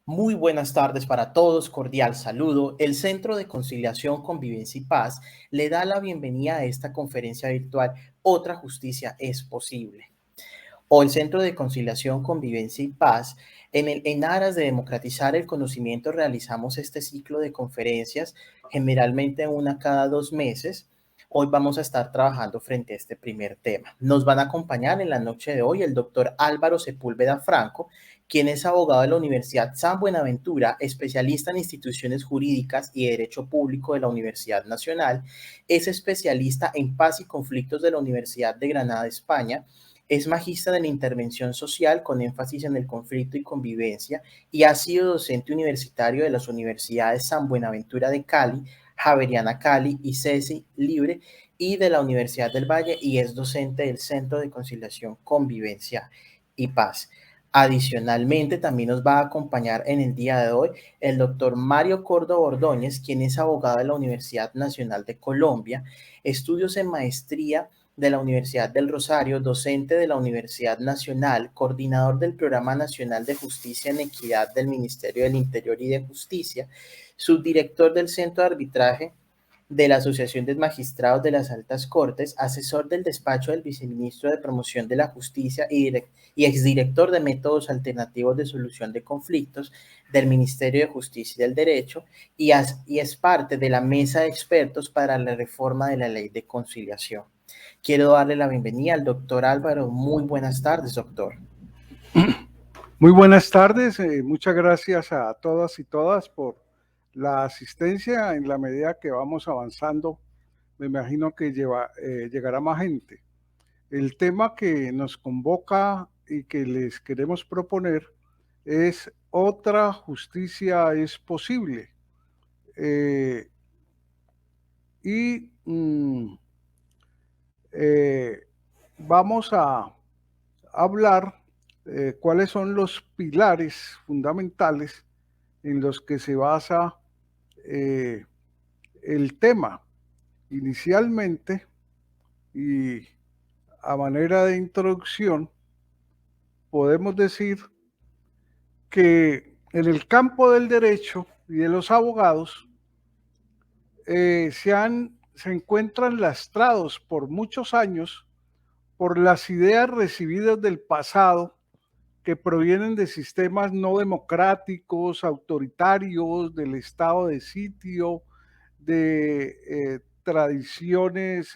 Muy buenas tardes para todos, cordial saludo. El Centro de Conciliación, Convivencia y Paz le da la bienvenida a esta conferencia virtual Otra Justicia es Posible. Hoy el Centro de Conciliación, Convivencia y Paz, en aras de democratizar el conocimiento, realizamos este ciclo de conferencias, generalmente una cada 2 meses. Hoy vamos a estar trabajando frente a este primer tema. Nos van a acompañar en la noche de hoy el doctor Álvaro Sepúlveda Franco, quien es abogado de la Universidad San Buenaventura, especialista en instituciones jurídicas y derecho público de la Universidad Nacional, es especialista en paz y conflictos de la Universidad de Granada, España. Es magíster en intervención social con énfasis en el conflicto y convivencia y ha sido docente universitario de las universidades San Buenaventura de Cali, Javeriana Cali y CESI Libre y de la Universidad del Valle, y es docente del Centro de Conciliación, Convivencia y Paz. Adicionalmente, también nos va a acompañar en el día de hoy el doctor Mario Córdoba Ordóñez, quien es abogado de la Universidad Nacional de Colombia, estudios en maestría de la Universidad del Rosario, docente de la Universidad Nacional, coordinador del Programa Nacional de Justicia en Equidad del Ministerio del Interior y de Justicia, subdirector del Centro de Arbitraje de la Asociación de Magistrados de las Altas Cortes, asesor del despacho del viceministro de Promoción de la Justicia y exdirector de Métodos Alternativos de Solución de Conflictos del Ministerio de Justicia y del Derecho, y es parte de la mesa de expertos para la reforma de la Ley de Conciliación. Quiero darle la bienvenida al doctor Álvaro. Muy buenas tardes, doctor. Muy buenas tardes, muchas gracias a todas y todas por la asistencia. En la medida que vamos avanzando, me imagino que llegará más gente. El tema que nos convoca y que les queremos proponer es otra justicia es posible. Vamos a hablar cuáles son los pilares fundamentales en los que se basa el tema. Inicialmente, y a manera de introducción, podemos decir que en el campo del derecho y de los abogados se encuentran lastrados por muchos años por las ideas recibidas del pasado que provienen de sistemas no democráticos, autoritarios, del estado de sitio, de tradiciones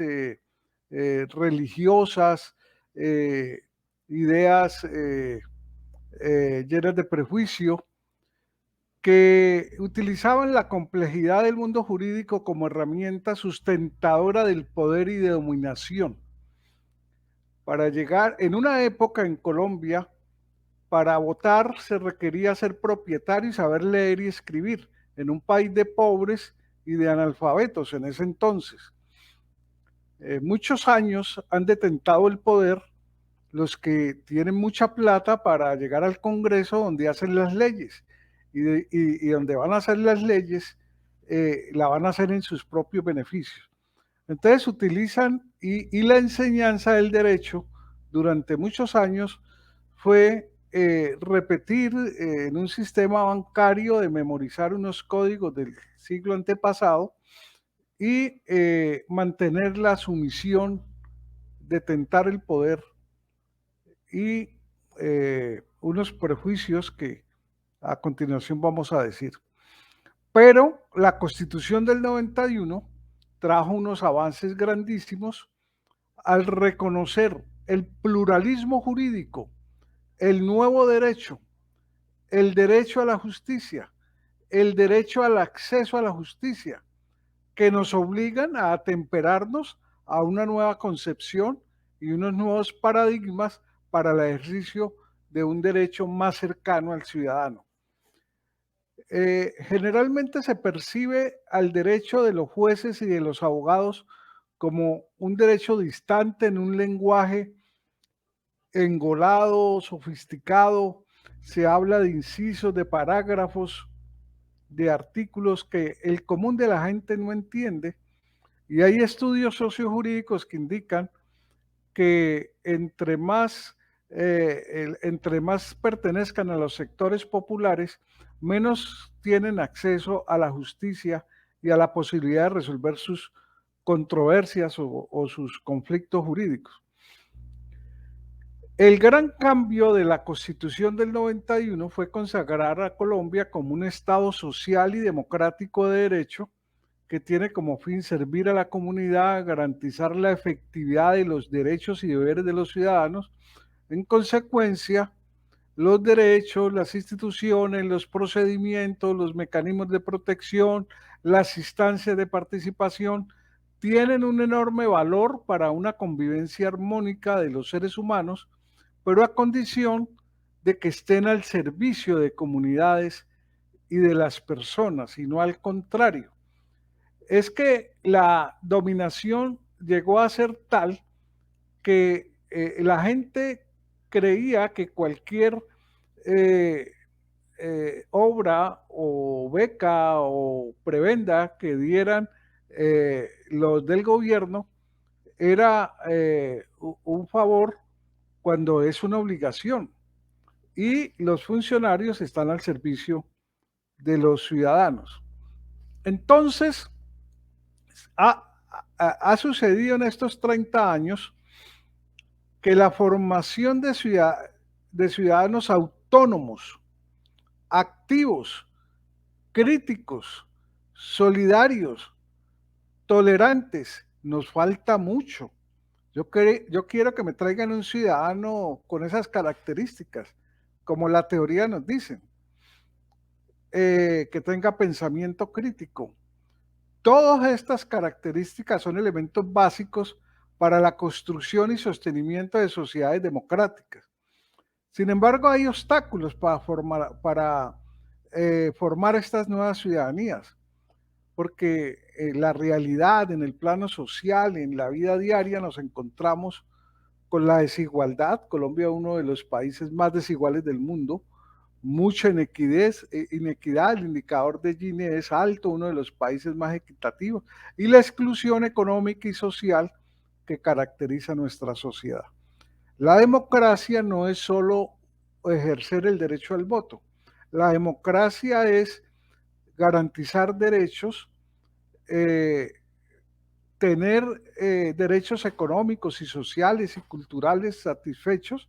religiosas, ideas llenas de prejuicio, que utilizaban la complejidad del mundo jurídico como herramienta sustentadora del poder y de dominación. Para llegar, en una época en Colombia, para votar se requería ser propietario y saber leer y escribir, en un país de pobres y de analfabetos en ese entonces. Muchos años han detentado el poder los que tienen mucha plata para llegar al Congreso, donde hacen las leyes, y donde van a hacer las leyes, la van a hacer en sus propios beneficios. Entonces utilizan, y la enseñanza del derecho durante muchos años fue repetir en un sistema bancario de memorizar unos códigos del siglo antepasado y mantener la sumisión de tentar el poder y unos prejuicios que a continuación vamos a decir. Pero la Constitución del 91 trajo unos avances grandísimos al reconocer el pluralismo jurídico, el nuevo derecho, el derecho a la justicia, el derecho al acceso a la justicia, que nos obligan a atemperarnos a una nueva concepción y unos nuevos paradigmas para el ejercicio de un derecho más cercano al ciudadano. Generalmente se percibe al derecho de los jueces y de los abogados como un derecho distante en un lenguaje engolado, sofisticado. Se habla de incisos, de parágrafos, de artículos que el común de la gente no entiende, y hay estudios sociojurídicos que indican que entre más pertenezcan a los sectores populares, menos tienen acceso a la justicia y a la posibilidad de resolver sus controversias o sus conflictos jurídicos. El gran cambio de la Constitución del 91 fue consagrar a Colombia como un Estado social y democrático de derecho que tiene como fin servir a la comunidad, garantizar la efectividad de los derechos y deberes de los ciudadanos. En consecuencia, los derechos, las instituciones, los procedimientos, los mecanismos de protección, las instancias de participación tienen un enorme valor para una convivencia armónica de los seres humanos, pero a condición de que estén al servicio de comunidades y de las personas, y no al contrario. Es que la dominación llegó a ser tal que la gente creía que cualquier eh, obra o beca o prebenda que dieran los del gobierno era un favor cuando es una obligación y los funcionarios están al servicio de los ciudadanos. Entonces, ha sucedido en estos 30 años que la formación de ciudadanos autónomos, activos, críticos, solidarios, tolerantes, nos falta mucho. Yo quiero que me traigan un ciudadano con esas características, como la teoría nos dice, que tenga pensamiento crítico. Todas estas características son elementos básicos para la construcción y sostenimiento de sociedades democráticas. Sin embargo, hay obstáculos para formar estas nuevas ciudadanías, porque la realidad en el plano social, en la vida diaria, nos encontramos con la desigualdad. Colombia es uno de los países más desiguales del mundo, mucha inequidad, el indicador de Gini es alto, uno de los países más equitativos, y la exclusión económica y social que caracteriza nuestra sociedad. La democracia no es solo ejercer el derecho al voto, la democracia es garantizar derechos, tener derechos económicos y sociales y culturales satisfechos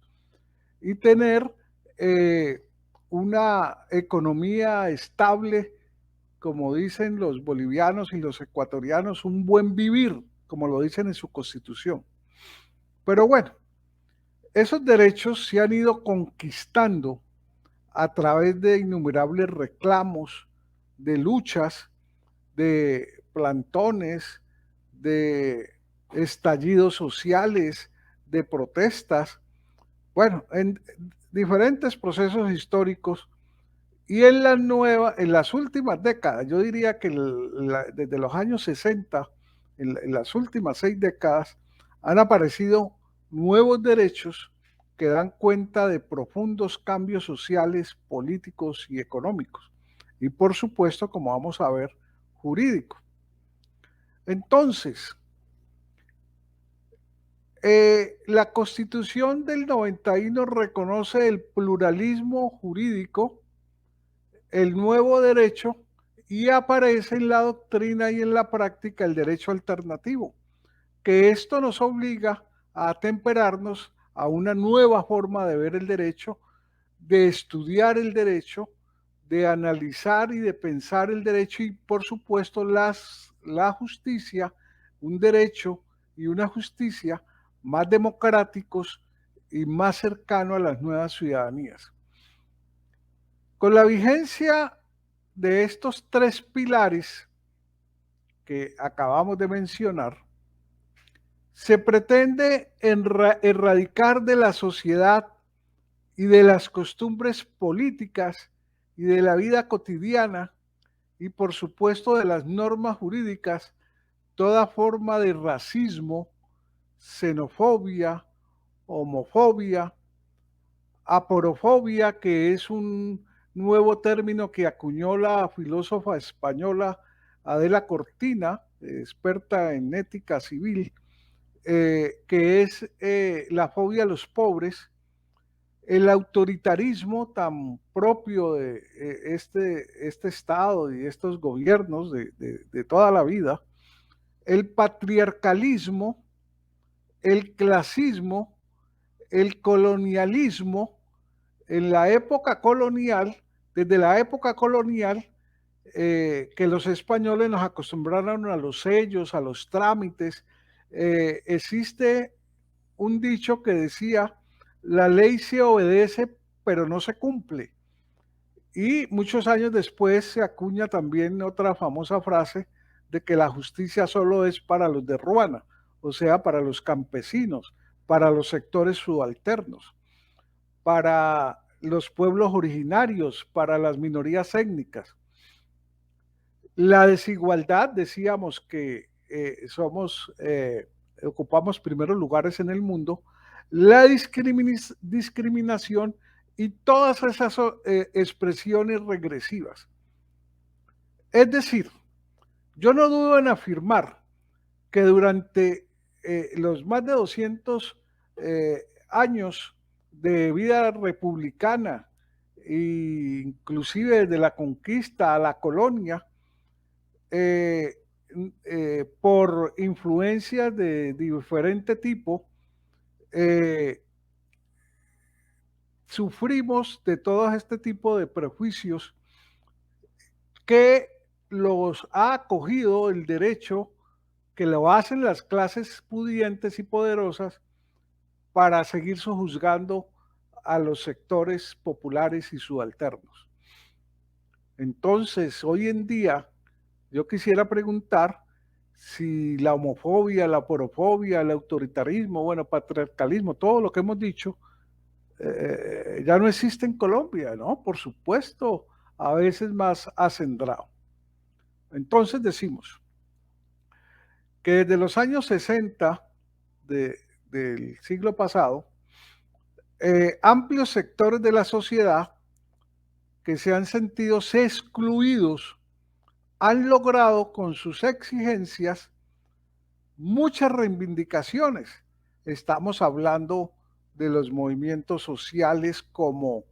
y tener una economía estable, como dicen los bolivianos y los ecuatorianos, un buen vivir, como lo dicen en su constitución. Pero bueno, esos derechos se han ido conquistando a través de innumerables reclamos, de luchas, de plantones, de estallidos sociales, de protestas, bueno, en diferentes procesos históricos y en las últimas décadas, yo diría que desde los años 60, en las últimas 6 décadas, han aparecido nuevos derechos que dan cuenta de profundos cambios sociales, políticos y económicos. Y por supuesto, como vamos a ver, jurídicos. Entonces, la Constitución del 91 reconoce el pluralismo jurídico, el nuevo derecho, y aparece en la doctrina y en la práctica el derecho alternativo, que esto nos obliga a atemperarnos a una nueva forma de ver el derecho, de estudiar el derecho, de analizar y de pensar el derecho y, por supuesto, la justicia, un derecho y una justicia más democráticos y más cercano a las nuevas ciudadanías. Con la vigencia de estos 3 pilares que acabamos de mencionar, se pretende erradicar de la sociedad y de las costumbres políticas y de la vida cotidiana y por supuesto de las normas jurídicas toda forma de racismo, xenofobia, homofobia, aporofobia, que es un nuevo término que acuñó la filósofa española Adela Cortina, experta en ética civil, que es la fobia a los pobres, el autoritarismo tan propio de este Estado y estos gobiernos de toda la vida, el patriarcalismo, el clasismo, el colonialismo. En la época colonial, desde la época colonial, que los españoles nos acostumbraron a los sellos, a los trámites, existe un dicho que decía, la ley se obedece, pero no se cumple. Y muchos años después se acuña también otra famosa frase de que la justicia solo es para los de Ruana, o sea, para los campesinos, para los sectores subalternos, para los pueblos originarios, para las minorías étnicas. La desigualdad, decíamos que ocupamos primeros lugares en el mundo, la discriminación y todas esas expresiones regresivas. Es decir, yo no dudo en afirmar que durante los más de 200 años de vida republicana, inclusive desde la conquista a la colonia, por influencias de diferente tipo, sufrimos de todo este tipo de prejuicios que los ha acogido el derecho, que lo hacen las clases pudientes y poderosas para seguir sojuzgando a los sectores populares y subalternos. Entonces, hoy en día, yo quisiera preguntar si la homofobia, la porofobia, el autoritarismo, bueno, patriarcalismo, todo lo que hemos dicho, ya no existe en Colombia, ¿no? Por supuesto, a veces más acendrado. Entonces decimos que desde los años 60 del siglo pasado, amplios sectores de la sociedad que se han sentido excluidos han logrado con sus exigencias muchas reivindicaciones. Estamos hablando de los movimientos sociales como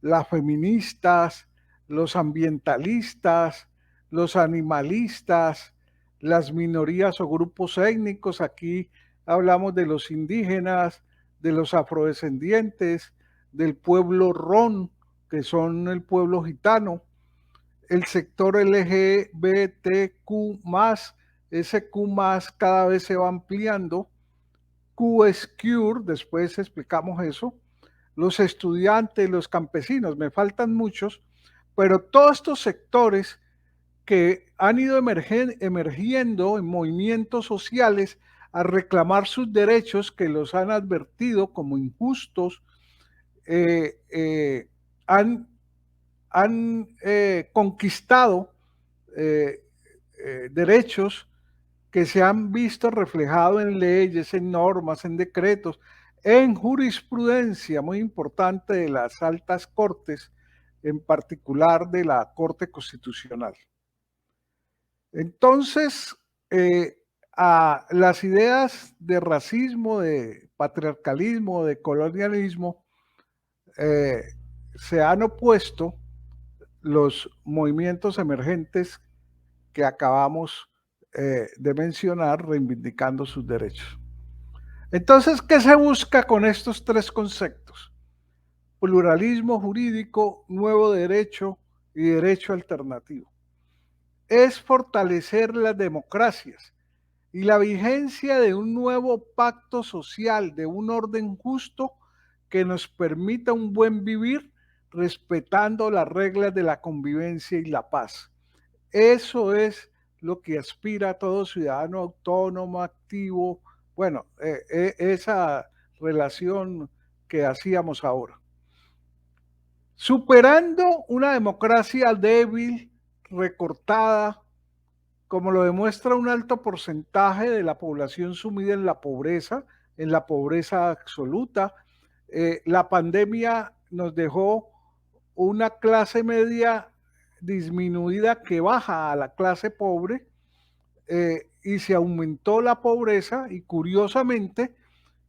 las feministas, los ambientalistas, los animalistas, las minorías o grupos étnicos. Aquí hablamos de los indígenas, de los afrodescendientes, del pueblo ron, que son el pueblo gitano, el sector LGBTQ+, ese Q+, cada vez se va ampliando, Q es queer, después explicamos eso, los estudiantes, los campesinos, me faltan muchos, pero todos estos sectores que han ido emergiendo en movimientos sociales a reclamar sus derechos que los han advertido como injustos, han conquistado derechos que se han visto reflejados en leyes, en normas, en decretos, en jurisprudencia muy importante de las altas cortes, en particular de la Corte Constitucional. Entonces, a las ideas de racismo, de patriarcalismo, de colonialismo, se han opuesto los movimientos emergentes que acabamos de mencionar, reivindicando sus derechos. Entonces, ¿qué se busca con estos tres conceptos? Pluralismo jurídico, nuevo derecho y derecho alternativo. Es fortalecer las democracias y la vigencia de un nuevo pacto social, de un orden justo que nos permita un buen vivir respetando las reglas de la convivencia y la paz. Eso es lo que aspira a todo ciudadano autónomo, activo, bueno, esa relación que hacíamos ahora. Superando una democracia débil, recortada, como lo demuestra un alto porcentaje de la población sumida en la pobreza absoluta. La pandemia nos dejó una clase media disminuida que baja a la clase pobre, y se aumentó la pobreza y curiosamente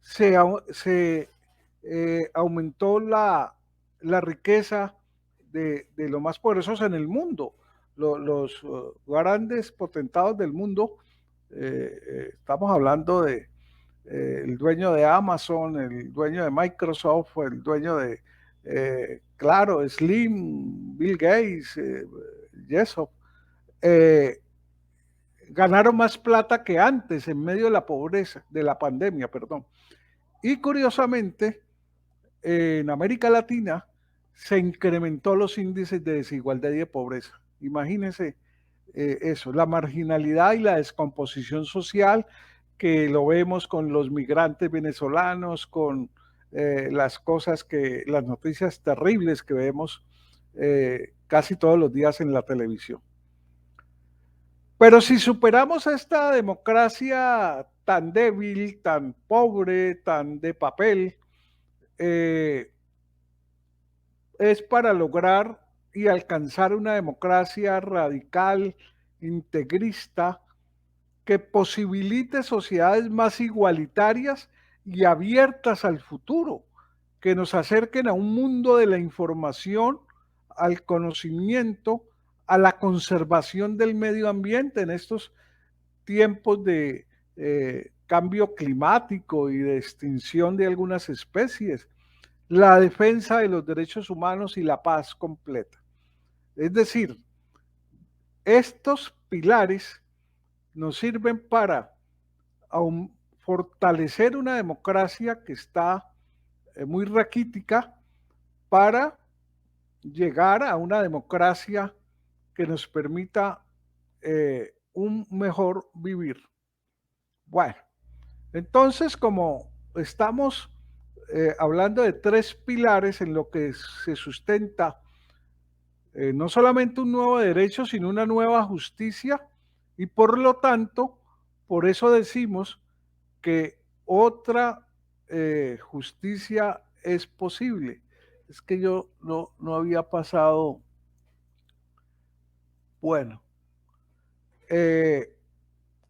se aumentó la riqueza de los más poderosos en el mundo. Los grandes potentados del mundo, estamos hablando de el dueño de Amazon, el dueño de Microsoft, el dueño de, claro, Slim, Bill Gates, Jessop, eh, ganaron más plata que antes en medio de la pobreza, de la pandemia, perdón. Y curiosamente, en América Latina se incrementó los índices de desigualdad y de pobreza. Imagínense eso, la marginalidad y la descomposición social que lo vemos con los migrantes venezolanos, con las cosas las noticias terribles que vemos casi todos los días en la televisión. Pero si superamos esta democracia tan débil, tan pobre, tan de papel, es para lograr y alcanzar una democracia radical, integrista, que posibilite sociedades más igualitarias y abiertas al futuro, que nos acerquen a un mundo de la información, al conocimiento, a la conservación del medio ambiente en estos tiempos de cambio climático y de extinción de algunas especies, la defensa de los derechos humanos y la paz completa. Es decir, estos pilares nos sirven para fortalecer una democracia que está muy raquítica, para llegar a una democracia que nos permita un mejor vivir. Bueno, entonces, como estamos hablando de tres pilares en lo que se sustenta no solamente un nuevo derecho, sino una nueva justicia, y por lo tanto, por eso decimos que otra justicia es posible. Es que yo no había pasado. Bueno,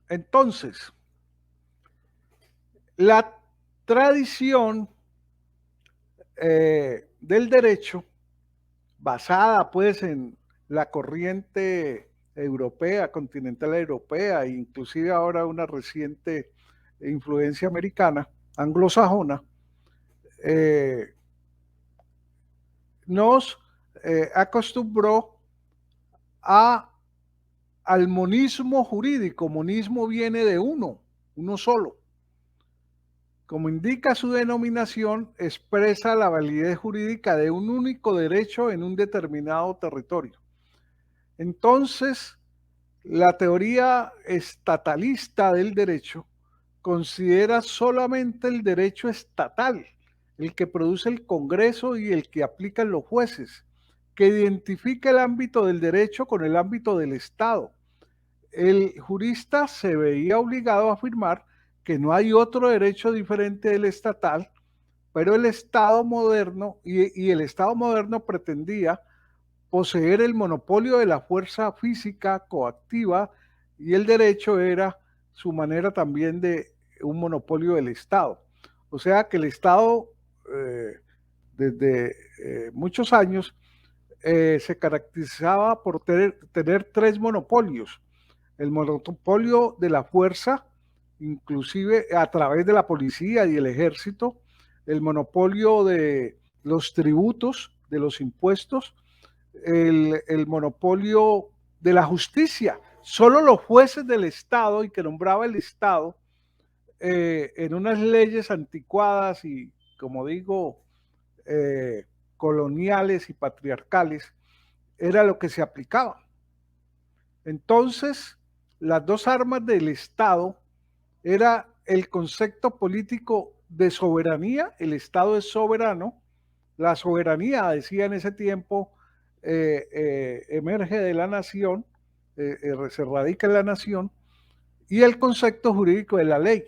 entonces, la tradición del derecho, basada pues en la corriente europea, continental europea, e inclusive ahora una reciente influencia americana, anglosajona, nos acostumbró al monismo jurídico. Monismo viene de uno solo. Como indica su denominación, expresa la validez jurídica de un único derecho en un determinado territorio. Entonces, la teoría estatalista del derecho considera solamente el derecho estatal, el que produce el Congreso y el que aplican los jueces, que identifica el ámbito del derecho con el ámbito del Estado. El jurista se veía obligado a afirmar que no hay otro derecho diferente del estatal, pero el Estado moderno, y el Estado moderno pretendía poseer el monopolio de la fuerza física coactiva, y el derecho era su manera también de un monopolio del Estado. O sea que el Estado, desde muchos años, se caracterizaba por tener tres monopolios: el monopolio de la fuerza, inclusive a través de la policía y el ejército; el monopolio de los tributos, de los impuestos; el monopolio de la justicia. Solo los jueces del Estado, y que nombraba el Estado, en unas leyes anticuadas y, como digo, coloniales y patriarcales, era lo que se aplicaba. Entonces, las dos armas del Estado era el concepto político de soberanía. El Estado es soberano. La soberanía, decía en ese tiempo, emerge de la nación, se radica en la nación, y el concepto jurídico de la ley.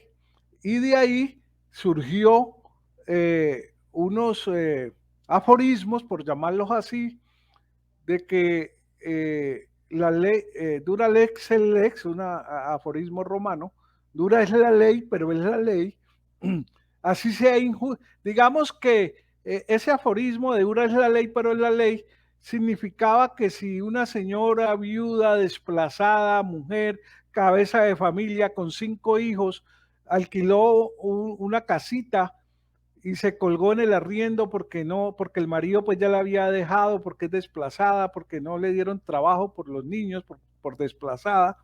Y de ahí surgió unos aforismos, por llamarlos así, de que la ley, dura lex el lex, un aforismo romano: dura es la ley, pero es la ley así sea injusto. Digamos que ese aforismo de dura es la ley, pero es la ley, significaba que si una señora viuda, desplazada, mujer, cabeza de familia con 5 hijos, alquiló una casita y se colgó en el arriendo porque no, porque el marido pues ya la había dejado, porque es desplazada, porque no le dieron trabajo por los niños, por desplazada,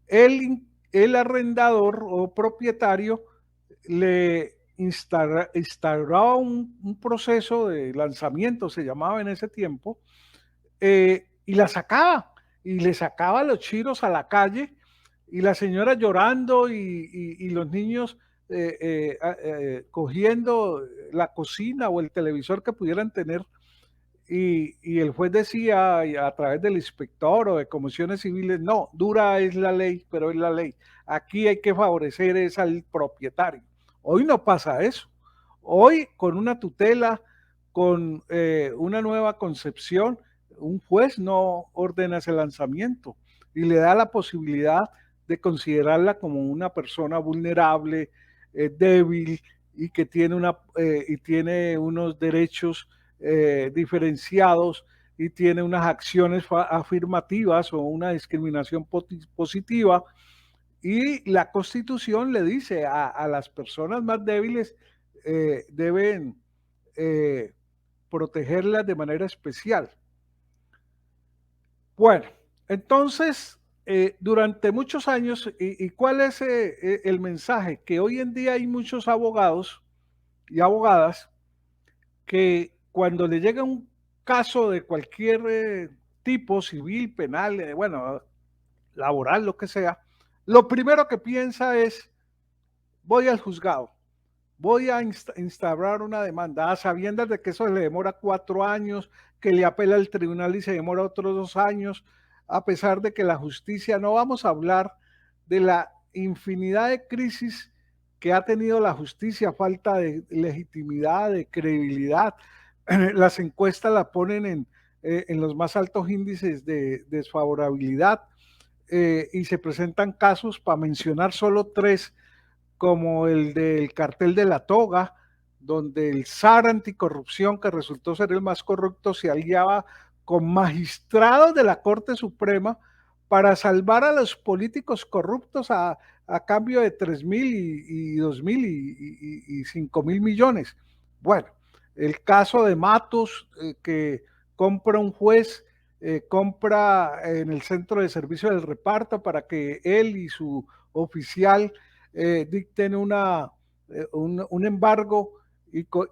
el arrendador o propietario le instauraba un proceso de lanzamiento, se llamaba en ese tiempo, y la sacaba, y le sacaba los chiros a la calle, y la señora llorando y los niños cogiendo la cocina o el televisor que pudieran tener, y el juez decía a través del inspector o de comisiones civiles, no, dura es la ley, pero es la ley. Aquí hay que favorecer es al propietario. Hoy no pasa eso. Hoy con una tutela, con una nueva concepción, un juez no ordena ese lanzamiento y le da la posibilidad de considerarla como una persona vulnerable, débil y que tiene, y tiene unos derechos diferenciados y tiene unas acciones afirmativas o una discriminación positiva. Y la Constitución le dice a las personas más débiles deben protegerlas de manera especial. Bueno, entonces, durante muchos años, ¿y cuál es el mensaje? Que hoy en día hay muchos abogados y abogadas que cuando le llega un caso de cualquier tipo, civil, penal, bueno, laboral, lo que sea, lo primero que piensa es, voy al juzgado, voy a instaurar una demanda, a sabiendas de que eso le demora 4 años, que le apela al tribunal y se demora otros 2 años, a pesar de que la justicia, no vamos a hablar de la infinidad de crisis que ha tenido la justicia, falta de legitimidad, de credibilidad. Las encuestas la ponen en los más altos índices de desfavorabilidad y se presentan casos, para mencionar solo 3, como el del cartel de la toga, donde el zar anticorrupción, que resultó ser el más corrupto, se aliaba con magistrados de la Corte Suprema para salvar a los políticos corruptos a cambio de 3.000 y 2.000 y 5.000 millones. Bueno, el caso de Matos, que compra un juez, compra en el centro de servicio del reparto para que él y su oficial dicten un embargo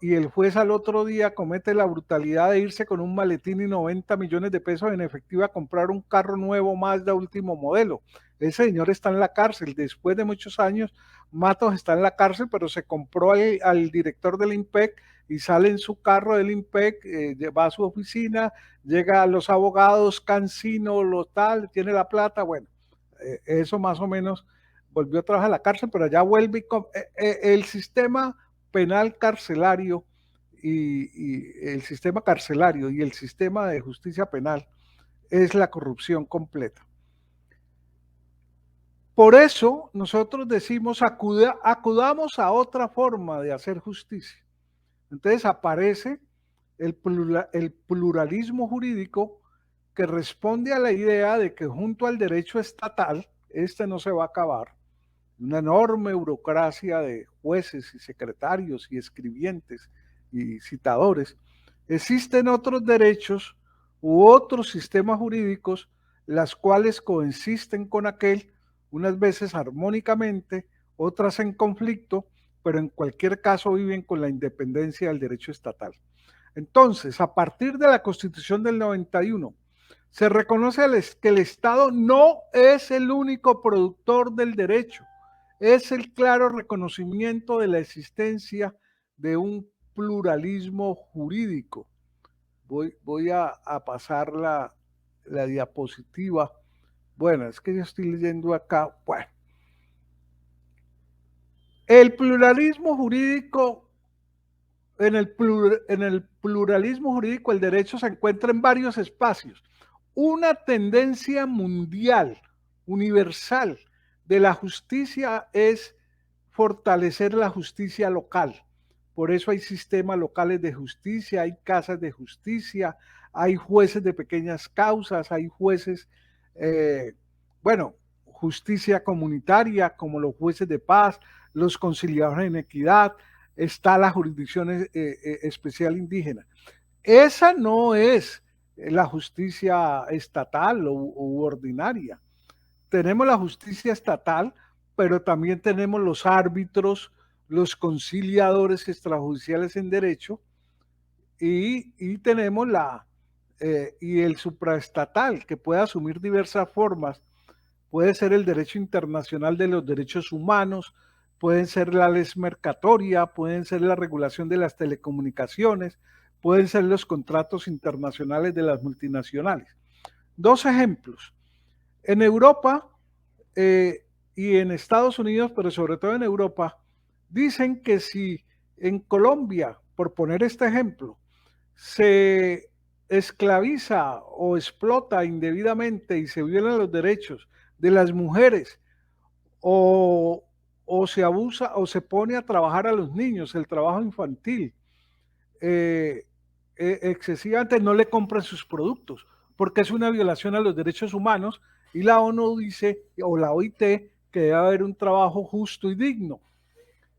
y el juez al otro día comete la brutalidad de irse con un maletín y 90 millones de pesos en efectivo a comprar un carro nuevo Mazda último modelo. Ese señor está en la cárcel. Después de muchos años, Matos está en la cárcel, pero se compró al director del IMPEC y sale en su carro del IMPEC, va a su oficina, llega a los abogados, Cancino, lo tal, tiene la plata, bueno, eso más o menos volvió a trabajar en la cárcel, pero ya vuelve el sistema penal carcelario y el sistema carcelario y el sistema de justicia penal es la corrupción completa. Por eso nosotros decimos acudamos a otra forma de hacer justicia. Entonces aparece el pluralismo jurídico que responde a la idea de que junto al derecho estatal, este no se va a acabar, una enorme burocracia de jueces y secretarios y escribientes y citadores, existen otros derechos u otros sistemas jurídicos, las cuales coexisten con aquel, unas veces armónicamente, otras en conflicto, pero en cualquier caso viven con la independencia del derecho estatal. Entonces, a partir de la Constitución del 91, se reconoce que el Estado no es el único productor del derecho, es el claro reconocimiento de la existencia de un pluralismo jurídico. Voy a pasar la diapositiva. Bueno, es que yo estoy leyendo acá. Bueno, el pluralismo jurídico, en el pluralismo jurídico, el derecho se encuentra en varios espacios. Una tendencia mundial, universal, de la justicia es fortalecer la justicia local. Por eso hay sistemas locales de justicia, hay casas de justicia, hay jueces de pequeñas causas, hay jueces, bueno, justicia comunitaria como los jueces de paz, los conciliadores en equidad, está la jurisdicción especial indígena. Esa no es la justicia estatal u ordinaria. Tenemos la justicia estatal, pero también tenemos los árbitros, los conciliadores extrajudiciales en derecho y tenemos y el supraestatal, que puede asumir diversas formas. Puede ser el derecho internacional de los derechos humanos, pueden ser la ley mercatoria, pueden ser la regulación de las telecomunicaciones, pueden ser los contratos internacionales de las multinacionales. Dos ejemplos. En Europa y en Estados Unidos, pero sobre todo en Europa, dicen que si en Colombia, por poner este ejemplo, se esclaviza o explota indebidamente y se violan los derechos de las mujeres o se abusa o se pone a trabajar a los niños, el trabajo infantil, excesivamente no le compran sus productos, porque es una violación a los derechos humanos y la ONU dice, o la OIT, que debe haber un trabajo justo y digno.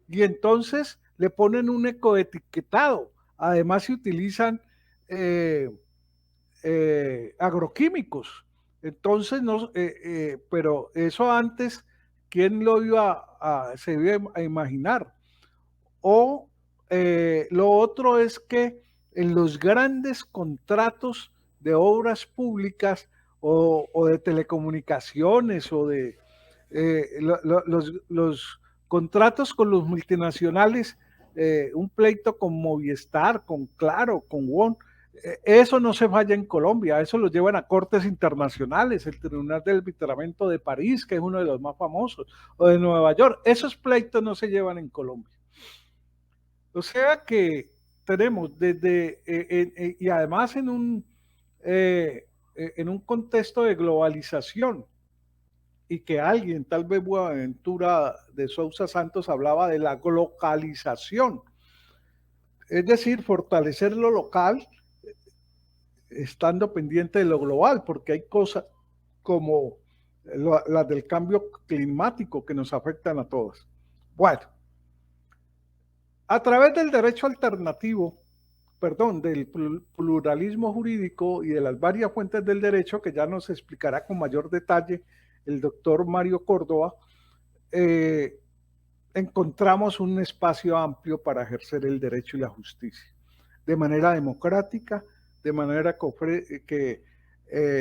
Y entonces le ponen un ecoetiquetado. Además se utilizan agroquímicos. Entonces, no, pero eso antes, ¿quién lo se iba a imaginar? O lo otro es que en los grandes contratos de obras públicas o de telecomunicaciones o de los contratos con los multinacionales, un pleito con Movistar, con Claro, con WON, eso no se falla en Colombia, eso lo llevan a cortes internacionales, el Tribunal del Arbitramiento de París, que es uno de los más famosos, o de Nueva York, esos pleitos no se llevan en Colombia. O sea que tenemos desde, y además en un contexto de globalización, y que alguien, tal vez Buenaventura de Sousa Santos, hablaba de la globalización, es decir, fortalecer lo local estando pendiente de lo global, porque hay cosas como las del cambio climático que nos afectan a todos. Bueno, a través del derecho alternativo, perdón, del pluralismo jurídico y de las varias fuentes del derecho, que ya nos explicará con mayor detalle el doctor Mario Córdoba, encontramos un espacio amplio para ejercer el derecho y la justicia, de manera democrática, de manera que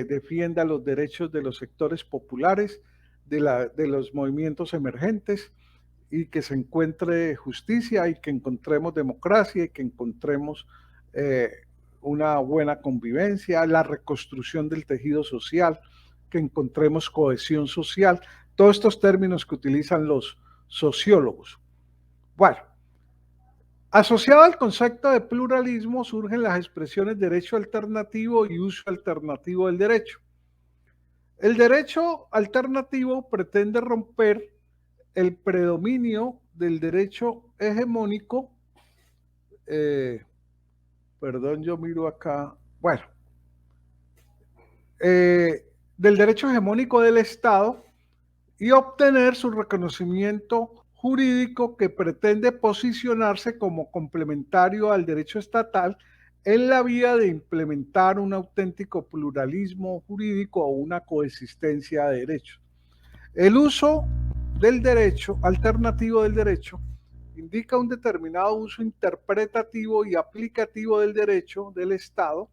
defienda los derechos de los sectores populares, de los movimientos emergentes, y que se encuentre justicia y que encontremos democracia y que encontremos una buena convivencia, la reconstrucción del tejido social, que encontremos cohesión social, todos estos términos que utilizan los sociólogos. Bueno, asociado al concepto de pluralismo surgen las expresiones derecho alternativo y uso alternativo del derecho. El derecho alternativo pretende romper el predominio del derecho hegemónico, perdón, yo miro acá, bueno, del derecho hegemónico del Estado y obtener su reconocimiento jurídico, que pretende posicionarse como complementario al derecho estatal en la vía de implementar un auténtico pluralismo jurídico o una coexistencia de derechos. El uso del derecho, alternativo del derecho, indica un determinado uso interpretativo y aplicativo del derecho del Estado,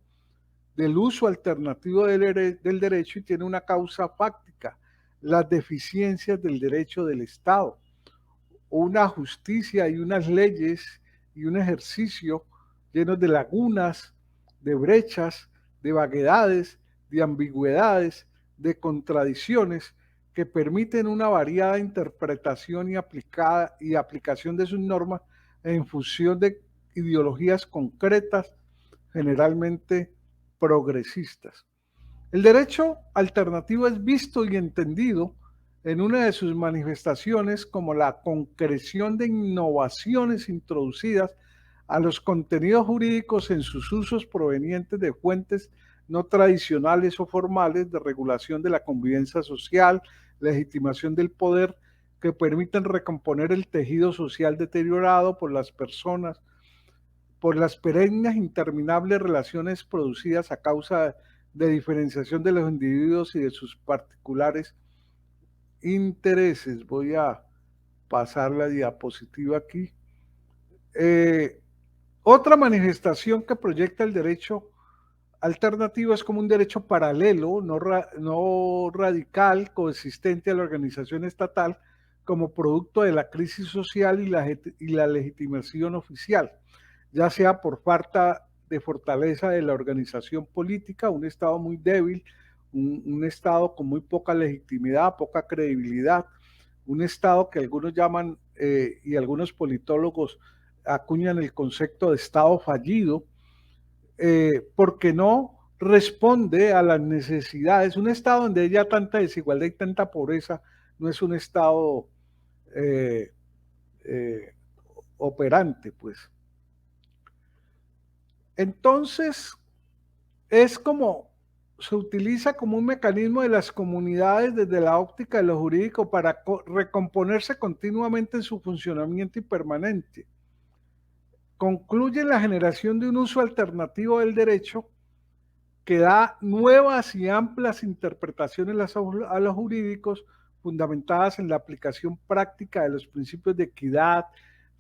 del uso alternativo del derecho, y tiene una causa fáctica: las deficiencias del derecho del Estado, una justicia y unas leyes y un ejercicio llenos de lagunas, de brechas, de vaguedades, de ambigüedades, de contradicciones, que permiten una variada interpretación y aplicación de sus normas en función de ideologías concretas, generalmente progresistas. El derecho alternativo es visto y entendido en una de sus manifestaciones como la concreción de innovaciones introducidas a los contenidos jurídicos en sus usos provenientes de fuentes no tradicionales o formales de regulación de la convivencia social, legitimación del poder, que permiten recomponer el tejido social deteriorado por las personas, por las perennes interminables relaciones producidas a causa de diferenciación de los individuos y de sus particulares intereses. Voy a pasar la diapositiva aquí. Otra manifestación que proyecta el derecho alternativo es como un derecho paralelo, no radical, coexistente a la organización estatal, como producto de la crisis social y la legitimación oficial, ya sea por falta de fortaleza de la organización política, un Estado muy débil, un Estado con muy poca legitimidad, poca credibilidad, un Estado que algunos llaman y algunos politólogos acuñan el concepto de Estado fallido, porque no responde a las necesidades. Un Estado donde haya tanta desigualdad y tanta pobreza no es un Estado eh, eh, operante, pues. Entonces, es como se utiliza como un mecanismo de las comunidades desde la óptica de lo jurídico para recomponerse continuamente en su funcionamiento y permanente. Concluye la generación de un uso alternativo del derecho que da nuevas y amplias interpretaciones a los jurídicos fundamentadas en la aplicación práctica de los principios de equidad,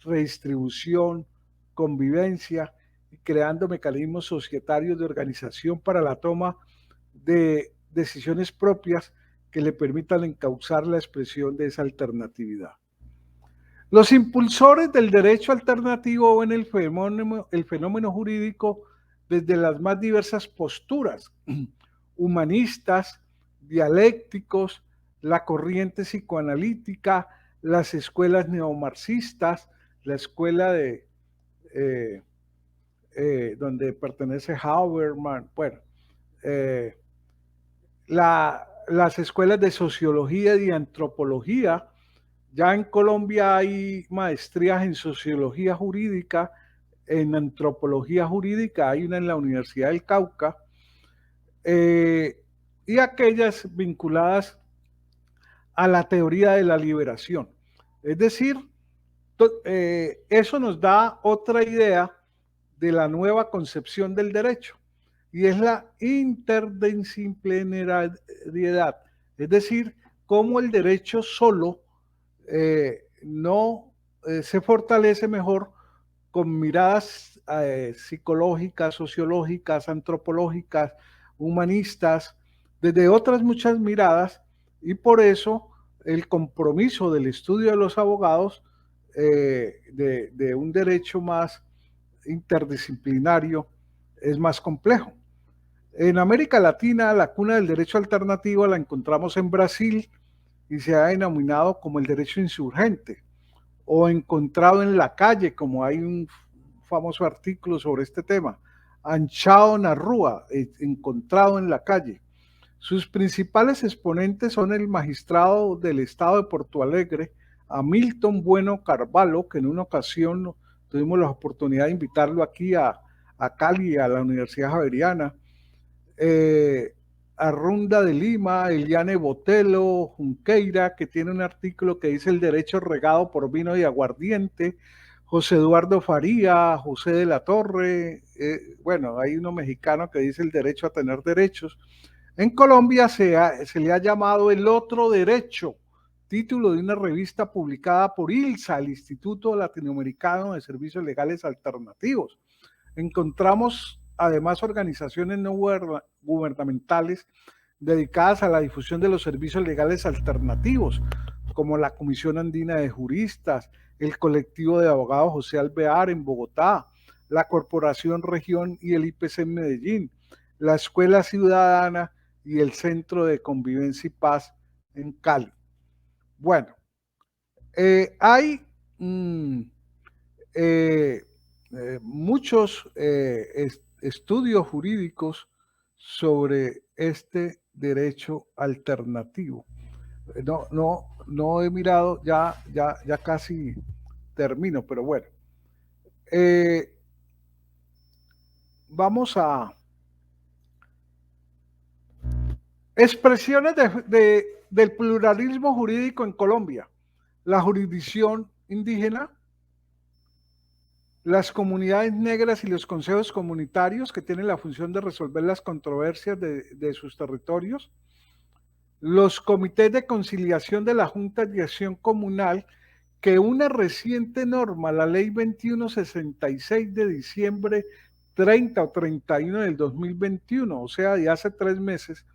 redistribución, convivencia, y creando mecanismos societarios de organización para la toma de decisiones propias que le permitan encauzar la expresión de esa alternatividad. Los impulsores del derecho alternativo ven el fenómeno jurídico desde las más diversas posturas, humanistas, dialécticos, la corriente psicoanalítica, las escuelas neomarxistas, la escuela de donde pertenece Habermas, bueno, las escuelas de sociología y antropología. Ya en Colombia hay maestrías en sociología jurídica, en antropología jurídica, hay una en la Universidad del Cauca, y aquellas vinculadas a la teoría de la liberación. Es decir, eso nos da otra idea de la nueva concepción del derecho, y es la interdisciplinariedad, es decir, cómo el derecho solo no se fortalece mejor con miradas psicológicas, sociológicas, antropológicas, humanistas, desde otras muchas miradas, y por eso el compromiso del estudio de los abogados de un derecho más interdisciplinario es más complejo. En América Latina, la cuna del derecho alternativo la encontramos en Brasil y se ha denominado como el derecho insurgente, o encontrado en la calle, como hay un famoso artículo sobre este tema, anchado na rúa, encontrado en la calle. Sus principales exponentes son el magistrado del estado de Porto Alegre, Hamilton Bueno Carvalho, que en una ocasión tuvimos la oportunidad de invitarlo aquí a Cali, a la Universidad Javeriana, Arrunda de Lima, Eliane Botelo, Junqueira, que tiene un artículo que dice el derecho regado por vino y aguardiente, José Eduardo Faría, José de la Torre, bueno, hay uno mexicano que dice el derecho a tener derechos. En Colombia se le ha llamado el otro derecho, título de una revista publicada por ILSA, el Instituto Latinoamericano de Servicios Legales Alternativos. Encontramos además organizaciones no gubernamentales dedicadas a la difusión de los servicios legales alternativos, como la Comisión Andina de Juristas, el Colectivo de Abogados José Alvear en Bogotá, la Corporación Región y el IPC en Medellín, la Escuela Ciudadana y el Centro de Convivencia y Paz en Cali. Bueno, hay muchos estudios jurídicos sobre este derecho alternativo. No he mirado, ya casi termino, pero bueno. Vamos a expresiones del pluralismo jurídico en Colombia. La jurisdicción indígena, las comunidades negras y los consejos comunitarios que tienen la función de resolver las controversias de sus territorios, los comités de conciliación de la Junta de Acción Comunal, que una reciente norma, la Ley 2166 de diciembre 30 o 31 del 2021, o sea, de hace 3 meses,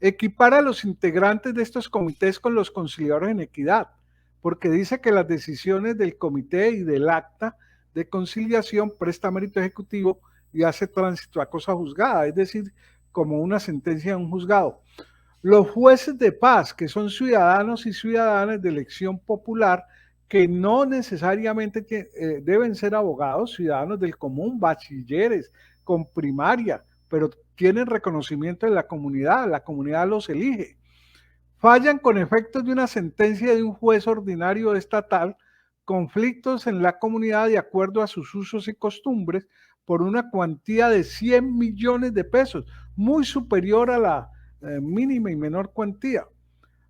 equipara a los integrantes de estos comités con los conciliadores en equidad, porque dice que las decisiones del comité y del acta de conciliación presta mérito ejecutivo y hace tránsito a cosa juzgada, es decir, como una sentencia de un juzgado. Los jueces de paz, que son ciudadanos y ciudadanas de elección popular, que no necesariamente deben ser abogados, ciudadanos del común, bachilleres, con primaria, pero tienen reconocimiento de la comunidad los elige. Fallan con efectos de una sentencia de un juez ordinario estatal, conflictos en la comunidad de acuerdo a sus usos y costumbres por una cuantía de 100 millones de pesos, muy superior a la mínima y menor cuantía.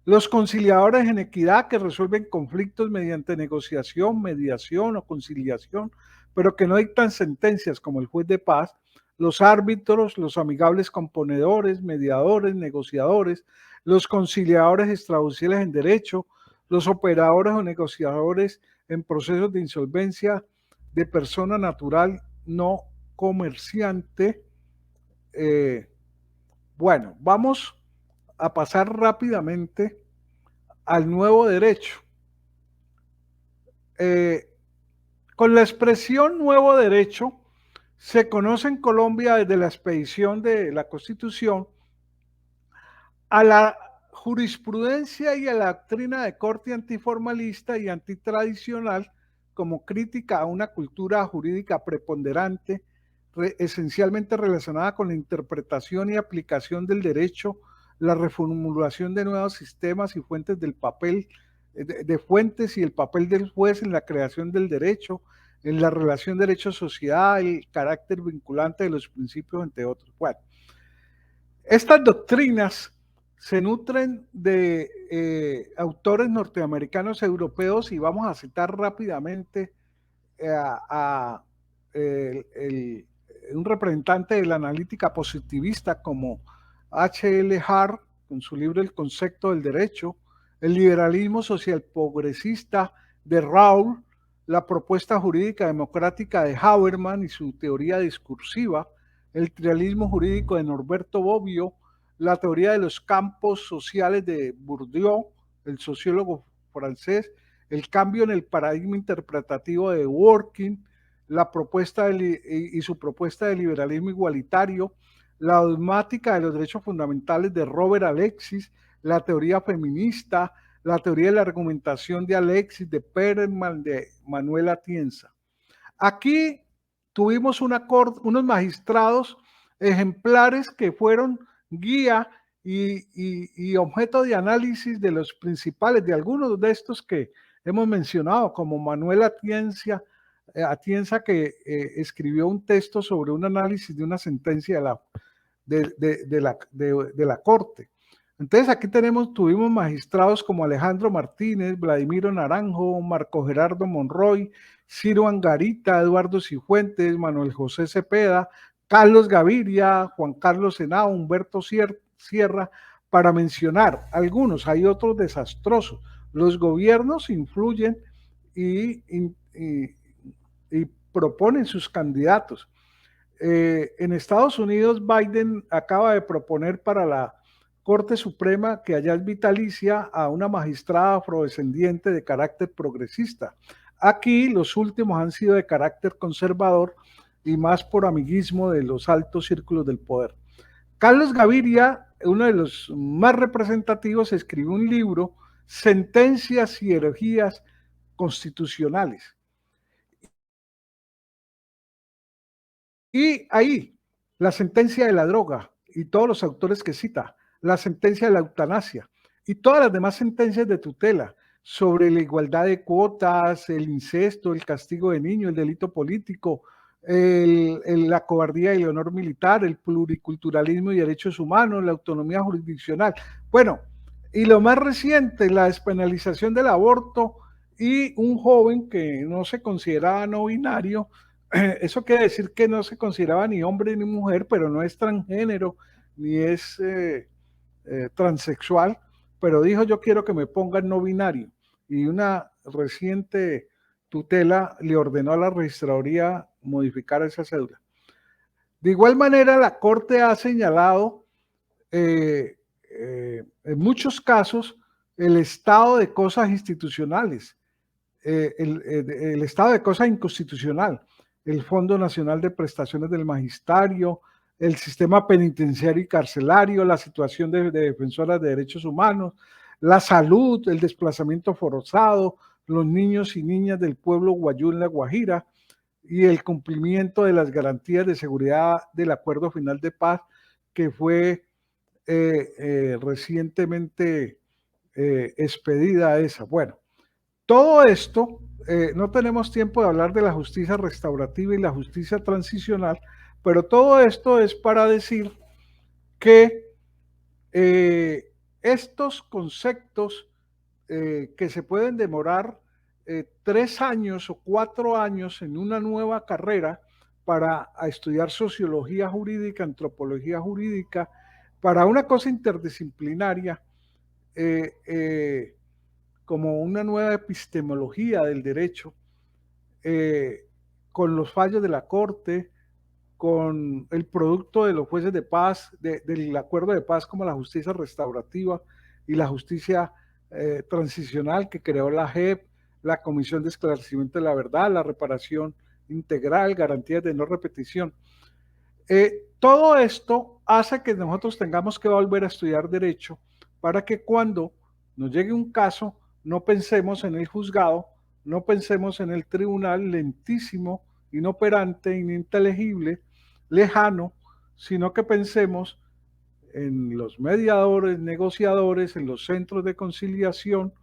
Los conciliadores en equidad que resuelven conflictos mediante negociación, mediación o conciliación, pero que no dictan sentencias como el juez de paz, los árbitros, los amigables componedores, mediadores, negociadores, los conciliadores extrajudiciales en derecho, los operadores o negociadores en procesos de insolvencia de persona natural no comerciante. Bueno, vamos a pasar rápidamente al nuevo derecho. Con la expresión nuevo derecho se conoce en Colombia desde la expedición de la Constitución a la jurisprudencia y a la doctrina de corte antiformalista y antitradicional como crítica a una cultura jurídica preponderante, esencialmente relacionada con la interpretación y aplicación del derecho, la reformulación de nuevos sistemas y fuentes del papel de fuentes y el papel del juez en la creación del derecho, en la relación derecho-sociedad, el carácter vinculante de los principios, entre otros. Bueno, estas doctrinas se nutren de autores norteamericanos e europeos y vamos a citar rápidamente a un representante de la analítica positivista como H.L. Hart, con su libro El concepto del derecho, el liberalismo social progresista de Raoul, la propuesta jurídica democrática de Habermas y su teoría discursiva, el trialismo jurídico de Norberto Bobbio, la teoría de los campos sociales de Bourdieu, el sociólogo francés, el cambio en el paradigma interpretativo de Dworkin, la propuesta y su propuesta de liberalismo igualitario, la dogmática de los derechos fundamentales de Robert Alexis, la teoría feminista, la teoría de la argumentación de Alexis, de Perelman, de Manuel Atienza. Aquí tuvimos unos magistrados ejemplares que fueron guía y objeto de análisis de los principales, de algunos de estos que hemos mencionado, como Manuel Atienza, que escribió un texto sobre un análisis de una sentencia de la Corte. Entonces aquí tuvimos magistrados como Alejandro Martínez, Vladimiro Naranjo, Marco Gerardo Monroy, Ciro Angarita, Eduardo Cifuentes, Manuel José Cepeda, Carlos Gaviria, Juan Carlos Henao, Humberto Sierra, para mencionar algunos. Hay otros desastrosos. Los gobiernos influyen y proponen sus candidatos. En Estados Unidos, Biden acaba de proponer para la Corte Suprema, que allá es vitalicia, a una magistrada afrodescendiente de carácter progresista. Aquí los últimos han sido de carácter conservador y más por amiguismo de los altos círculos del poder. Carlos Gaviria, uno de los más representativos, escribió un libro, Sentencias y herejías constitucionales. Y ahí, la sentencia de la droga y todos los autores que cita, la sentencia de la eutanasia, y todas las demás sentencias de tutela sobre la igualdad de cuotas, el incesto, el castigo de niños, el delito político, la cobardía y el honor militar, el pluriculturalismo y derechos humanos, la autonomía jurisdiccional. Bueno, y lo más reciente, la despenalización del aborto y un joven que no se consideraba no binario. Eso quiere decir que no se consideraba ni hombre ni mujer, pero no es transgénero ni es transexual, pero dijo: yo quiero que me pongan no binario. Y una reciente tutela le ordenó a la registraduría modificar esa cédula. De igual manera, la Corte ha señalado en muchos casos el estado de cosas institucionales, el estado de cosas inconstitucional, el Fondo Nacional de Prestaciones del Magisterio, el sistema penitenciario y carcelario, la situación de defensoras de derechos humanos, la salud, el desplazamiento forzado, los niños y niñas del pueblo guayú en La Guajira y el cumplimiento de las garantías de seguridad del Acuerdo Final de Paz que fue recientemente expedida esa. Bueno, todo esto, no tenemos tiempo de hablar de la justicia restaurativa y la justicia transicional, pero todo esto es para decir que estos conceptos que se pueden demorar 3 años o 4 años en una nueva carrera para estudiar sociología jurídica, antropología jurídica, para una cosa interdisciplinaria, como una nueva epistemología del derecho, con los fallos de la Corte, con el producto de los jueces de paz, del acuerdo de paz, como la justicia restaurativa y la justicia transicional que creó la JEP, la Comisión de Esclarecimiento de la Verdad, la reparación integral, garantías de no repetición. Todo esto hace que nosotros tengamos que volver a estudiar derecho para que cuando nos llegue un caso no pensemos en el juzgado, no pensemos en el tribunal lentísimo, inoperante, ininteligible, lejano, sino que pensemos en los mediadores, negociadores, en los centros de conciliación,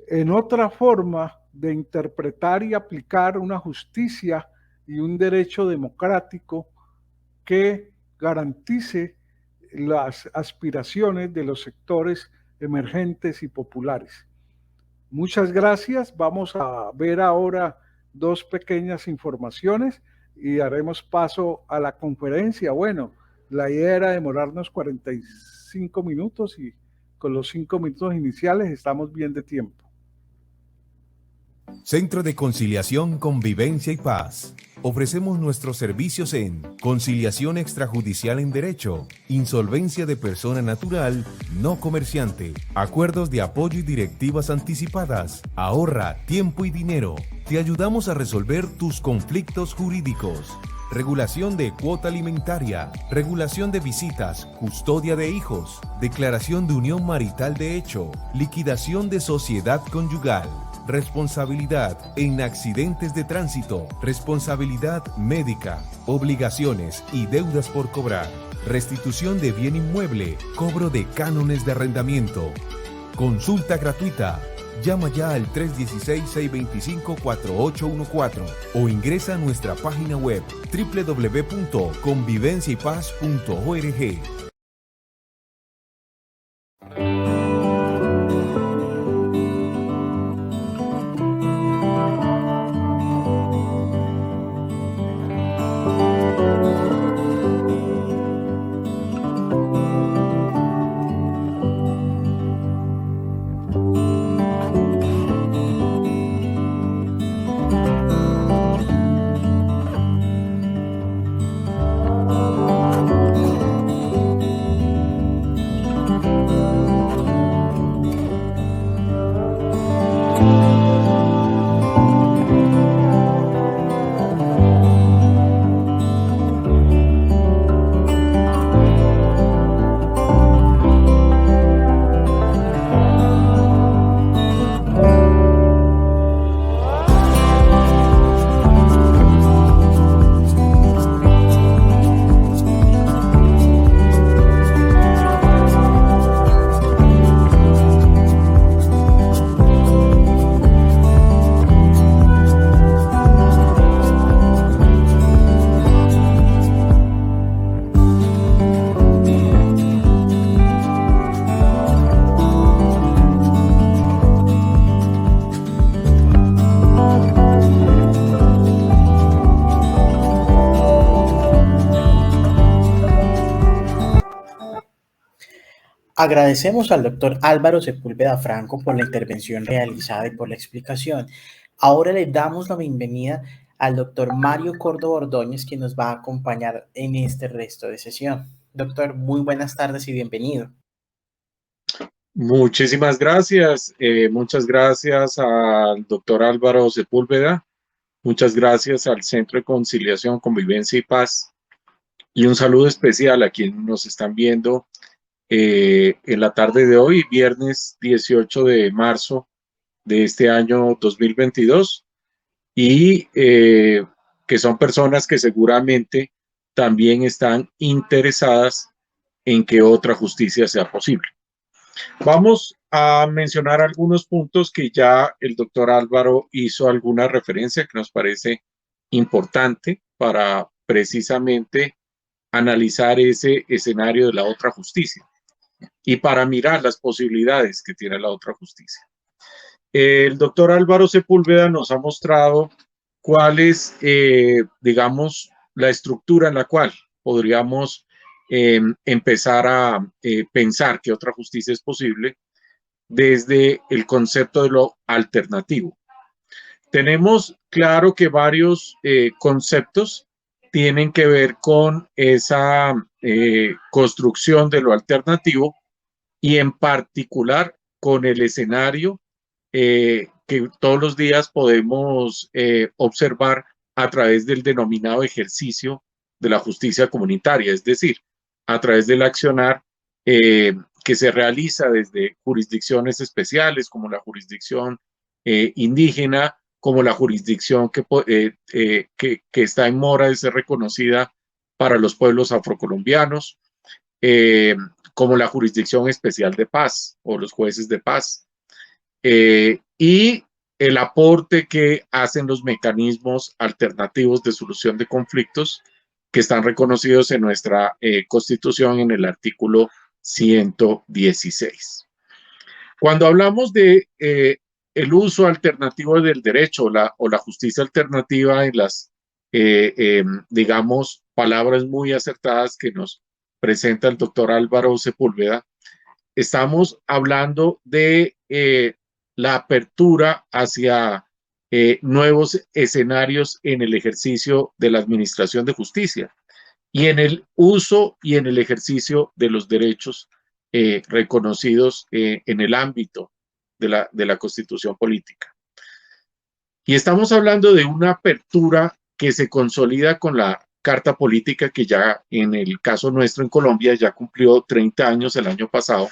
en otra forma de interpretar y aplicar una justicia y un derecho democrático que garantice las aspiraciones de los sectores emergentes y populares. Muchas gracias. Vamos a ver ahora 2 pequeñas informaciones y daremos paso a la conferencia. Bueno, la idea era demorarnos 45 minutos y con los 5 minutos iniciales estamos bien de tiempo. Centro de Conciliación, Convivencia y Paz. Ofrecemos nuestros servicios en conciliación extrajudicial en derecho, insolvencia de persona natural, no comerciante, acuerdos de apoyo y directivas anticipadas. Ahorra tiempo y dinero. Te ayudamos a resolver tus conflictos jurídicos. Regulación de cuota alimentaria, regulación de visitas, custodia de hijos, declaración de unión marital de hecho, liquidación de sociedad conyugal, responsabilidad en accidentes de tránsito, responsabilidad médica, obligaciones y deudas por cobrar, restitución de bien inmueble, cobro de cánones de arrendamiento. Consulta gratuita. Llama ya al 316-625-4814 o ingresa a nuestra página web www.convivenciaypaz.org. Agradecemos al doctor Álvaro Sepúlveda Franco por la intervención realizada y por la explicación. Ahora le damos la bienvenida al doctor Mario Córdoba Ordóñez, quien nos va a acompañar en este resto de sesión. Doctor, muy buenas tardes y bienvenido. Muchísimas gracias. Muchas gracias al doctor Álvaro Sepúlveda. Muchas gracias al Centro de Conciliación, Convivencia y Paz. Y un saludo especial a quienes nos están viendo en la tarde de hoy, viernes 18 de marzo de este año 2022. Y que son personas que seguramente también están interesadas en que otra justicia sea posible. Vamos a mencionar algunos puntos que ya el doctor Álvaro hizo alguna referencia que nos parece importante para precisamente analizar ese escenario de la otra justicia y para mirar las posibilidades que tiene la otra justicia. El doctor Álvaro Sepúlveda nos ha mostrado cuál es, digamos, la estructura en la cual podríamos empezar a pensar que otra justicia es posible desde el concepto de lo alternativo. Tenemos claro que varios conceptos tienen que ver con esa construcción de lo alternativo y en particular con el escenario que todos los días podemos observar a través del denominado ejercicio de la justicia comunitaria, es decir, a través del accionar que se realiza desde jurisdicciones especiales como la jurisdicción indígena, como la jurisdicción que está en mora de ser reconocida para los pueblos afrocolombianos, como la jurisdicción especial de paz o los jueces de paz, y el aporte que hacen los mecanismos alternativos de solución de conflictos que están reconocidos en nuestra Constitución en el artículo 116. Cuando hablamos de el uso alternativo del derecho o la justicia alternativa en las, digamos, palabras muy acertadas que nos presenta el doctor Álvaro Sepúlveda, estamos hablando de la apertura hacia nuevos escenarios en el ejercicio de la administración de justicia y en el uso y en el ejercicio de los derechos reconocidos en el ámbito de la Constitución política. Y estamos hablando de una apertura que se consolida con la Carta Política que ya en el caso nuestro en Colombia ya cumplió 30 años el año pasado.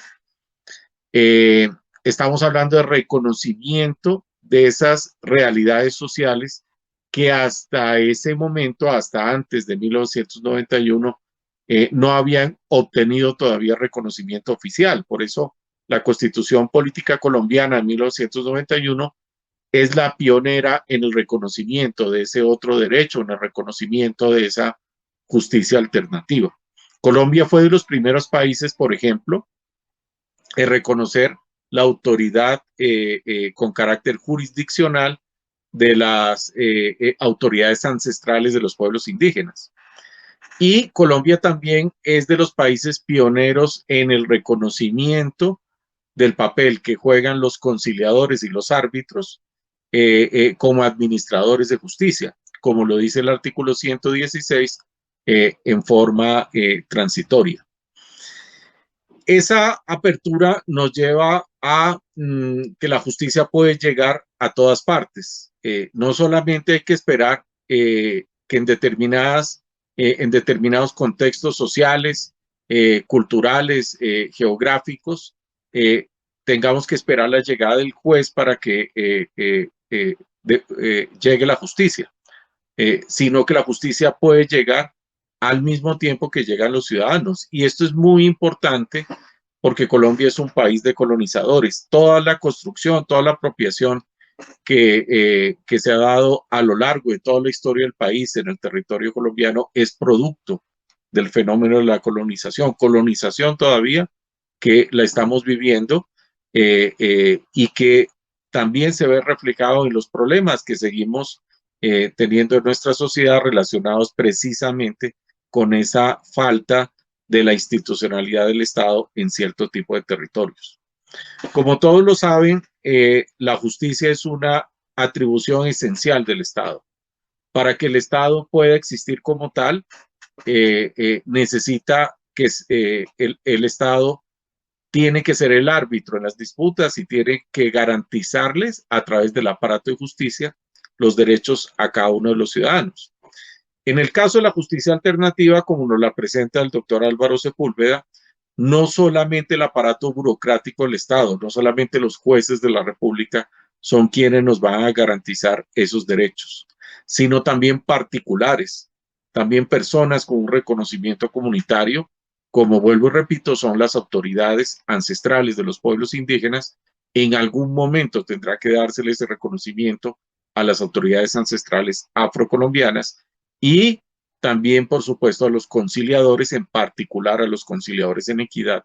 Estamos hablando de reconocimiento de esas realidades sociales que hasta ese momento, hasta antes de 1991, no habían obtenido todavía reconocimiento oficial. Por eso la Constitución Política Colombiana en 1991 es la pionera en el reconocimiento de ese otro derecho, en el reconocimiento de esa justicia alternativa. Colombia fue de los primeros países, por ejemplo, en reconocer la autoridad con carácter jurisdiccional de las autoridades ancestrales de los pueblos indígenas. Y Colombia también es de los países pioneros en el reconocimiento del papel que juegan los conciliadores y los árbitros como administradores de justicia, como lo dice el artículo 116 en forma transitoria. Esa apertura nos lleva a que la justicia puede llegar a todas partes. No solamente hay que esperar que en determinados contextos sociales, culturales, geográficos, tengamos que esperar la llegada del juez para que llegue la justicia, sino que la justicia puede llegar al mismo tiempo que llegan los ciudadanos. Y esto es muy importante porque Colombia es un país de colonizadores. Toda la construcción, toda la apropiación que se ha dado a lo largo de toda la historia del país en el territorio colombiano es producto del fenómeno de la colonización. Colonización todavía que la estamos viviendo y que también se ve reflejado en los problemas que seguimos teniendo en nuestra sociedad relacionados precisamente con esa falta de la institucionalidad del Estado en cierto tipo de territorios. Como todos lo saben, la justicia es una atribución esencial del Estado. Para que el Estado pueda existir como tal, necesita que el Estado tiene que ser el árbitro en las disputas y tiene que garantizarles a través del aparato de justicia los derechos a cada uno de los ciudadanos. En el caso de la justicia alternativa, como nos la presenta el doctor Álvaro Sepúlveda, no solamente el aparato burocrático del Estado, no solamente los jueces de la República son quienes nos van a garantizar esos derechos, sino también particulares, también personas con un reconocimiento comunitario, como vuelvo y repito, son las autoridades ancestrales de los pueblos indígenas. En algún momento tendrá que dárseles ese reconocimiento a las autoridades ancestrales afrocolombianas y también, por supuesto, a los conciliadores, en particular a los conciliadores en equidad,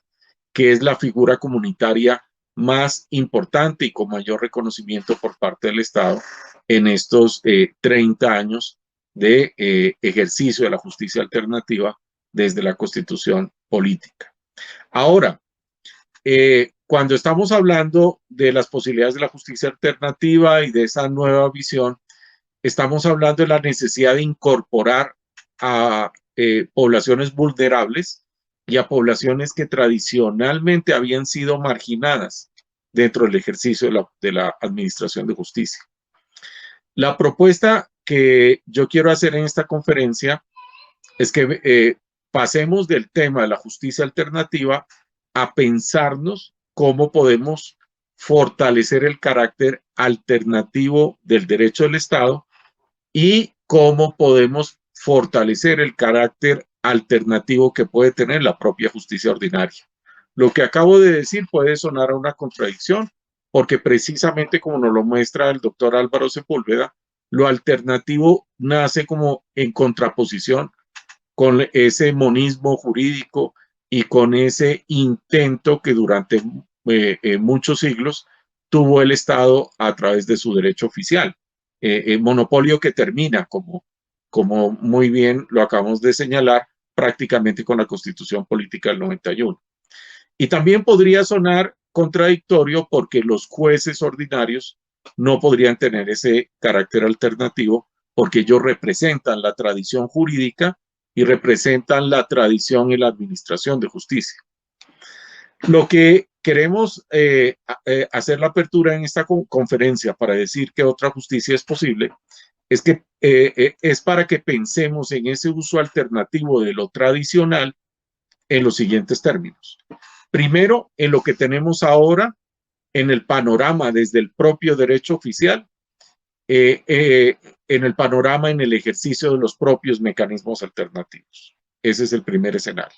que es la figura comunitaria más importante y con mayor reconocimiento por parte del Estado en estos 30 años de ejercicio de la justicia alternativa desde la Constitución política. Ahora, cuando estamos hablando de las posibilidades de la justicia alternativa y de esa nueva visión, estamos hablando de la necesidad de incorporar a poblaciones vulnerables y a poblaciones que tradicionalmente habían sido marginadas dentro del ejercicio de la administración de justicia. La propuesta que yo quiero hacer en esta conferencia es que pasemos del tema de la justicia alternativa a pensarnos cómo podemos fortalecer el carácter alternativo del derecho del Estado y cómo podemos fortalecer el carácter alternativo que puede tener la propia justicia ordinaria. Lo que acabo de decir puede sonar a una contradicción, porque precisamente como nos lo muestra el doctor Álvaro Sepúlveda, lo alternativo nace como en contraposición con ese monismo jurídico y con ese intento que durante muchos siglos tuvo el Estado a través de su derecho oficial. Monopolio que termina, como muy bien lo acabamos de señalar, prácticamente con la Constitución Política del 91. Y también podría sonar contradictorio porque los jueces ordinarios no podrían tener ese carácter alternativo porque ellos representan la tradición jurídica y representan la tradición y la administración de justicia. Lo que queremos hacer la apertura en esta conferencia para decir que otra justicia es posible es que es para que pensemos en ese uso alternativo de lo tradicional en los siguientes términos. Primero, en lo que tenemos ahora en el panorama desde el propio derecho oficial, en el panorama en el ejercicio de los propios mecanismos alternativos. Ese es el primer escenario.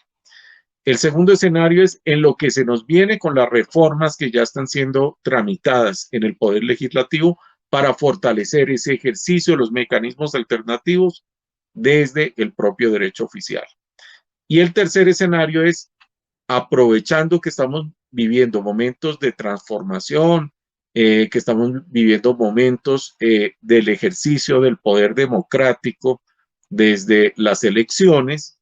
El segundo escenario es en lo que se nos viene con las reformas que ya están siendo tramitadas en el Poder Legislativo para fortalecer ese ejercicio de los mecanismos alternativos desde el propio derecho oficial. Y el tercer escenario es aprovechando que estamos viviendo momentos de transformación, que estamos viviendo momentos del ejercicio del poder democrático desde las elecciones,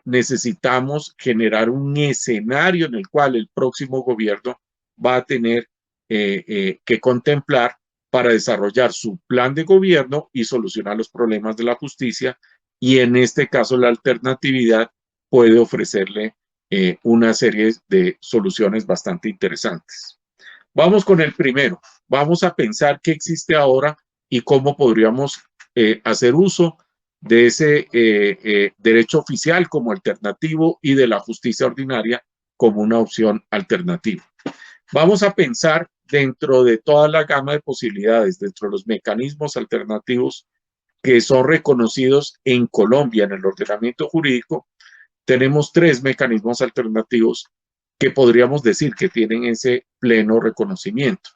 necesitamos generar un escenario en el cual el próximo gobierno va a tener que contemplar para desarrollar su plan de gobierno y solucionar los problemas de la justicia, y en este caso la alternatividad puede ofrecerle una serie de soluciones bastante interesantes. Vamos con el primero. Vamos a pensar qué existe ahora y cómo podríamos hacer uso de ese derecho oficial como alternativo y de la justicia ordinaria como una opción alternativa. Vamos a pensar dentro de toda la gama de posibilidades, dentro de los mecanismos alternativos que son reconocidos en Colombia en el ordenamiento jurídico. Tenemos 3 mecanismos alternativos que podríamos decir que tienen ese pleno reconocimiento.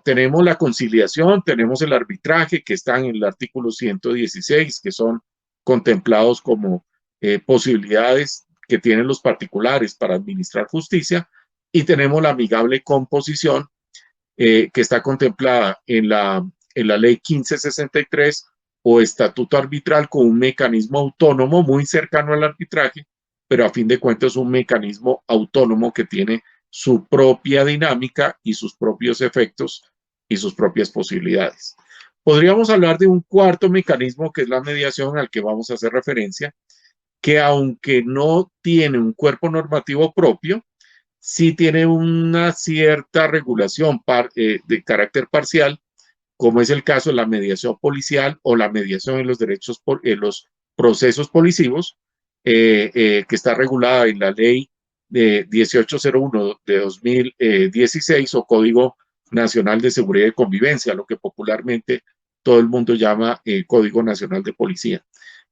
Tenemos la conciliación, tenemos el arbitraje que están en el artículo 116, que son contemplados como posibilidades que tienen los particulares para administrar justicia, y tenemos la amigable composición que está contemplada en la ley 1563 o estatuto arbitral con un mecanismo autónomo muy cercano al arbitraje, pero a fin de cuentas es un mecanismo autónomo que tiene su propia dinámica y sus propios efectos y sus propias posibilidades. Podríamos hablar de un cuarto mecanismo que es la mediación, al que vamos a hacer referencia, que aunque no tiene un cuerpo normativo propio, sí tiene una cierta regulación de carácter parcial, como es el caso de la mediación policial o la mediación en los derechos, en los procesos policivos, que está regulada en la ley de 1801 de 2016 o Código Nacional de Seguridad y Convivencia, lo que popularmente todo el mundo llama Código Nacional de Policía.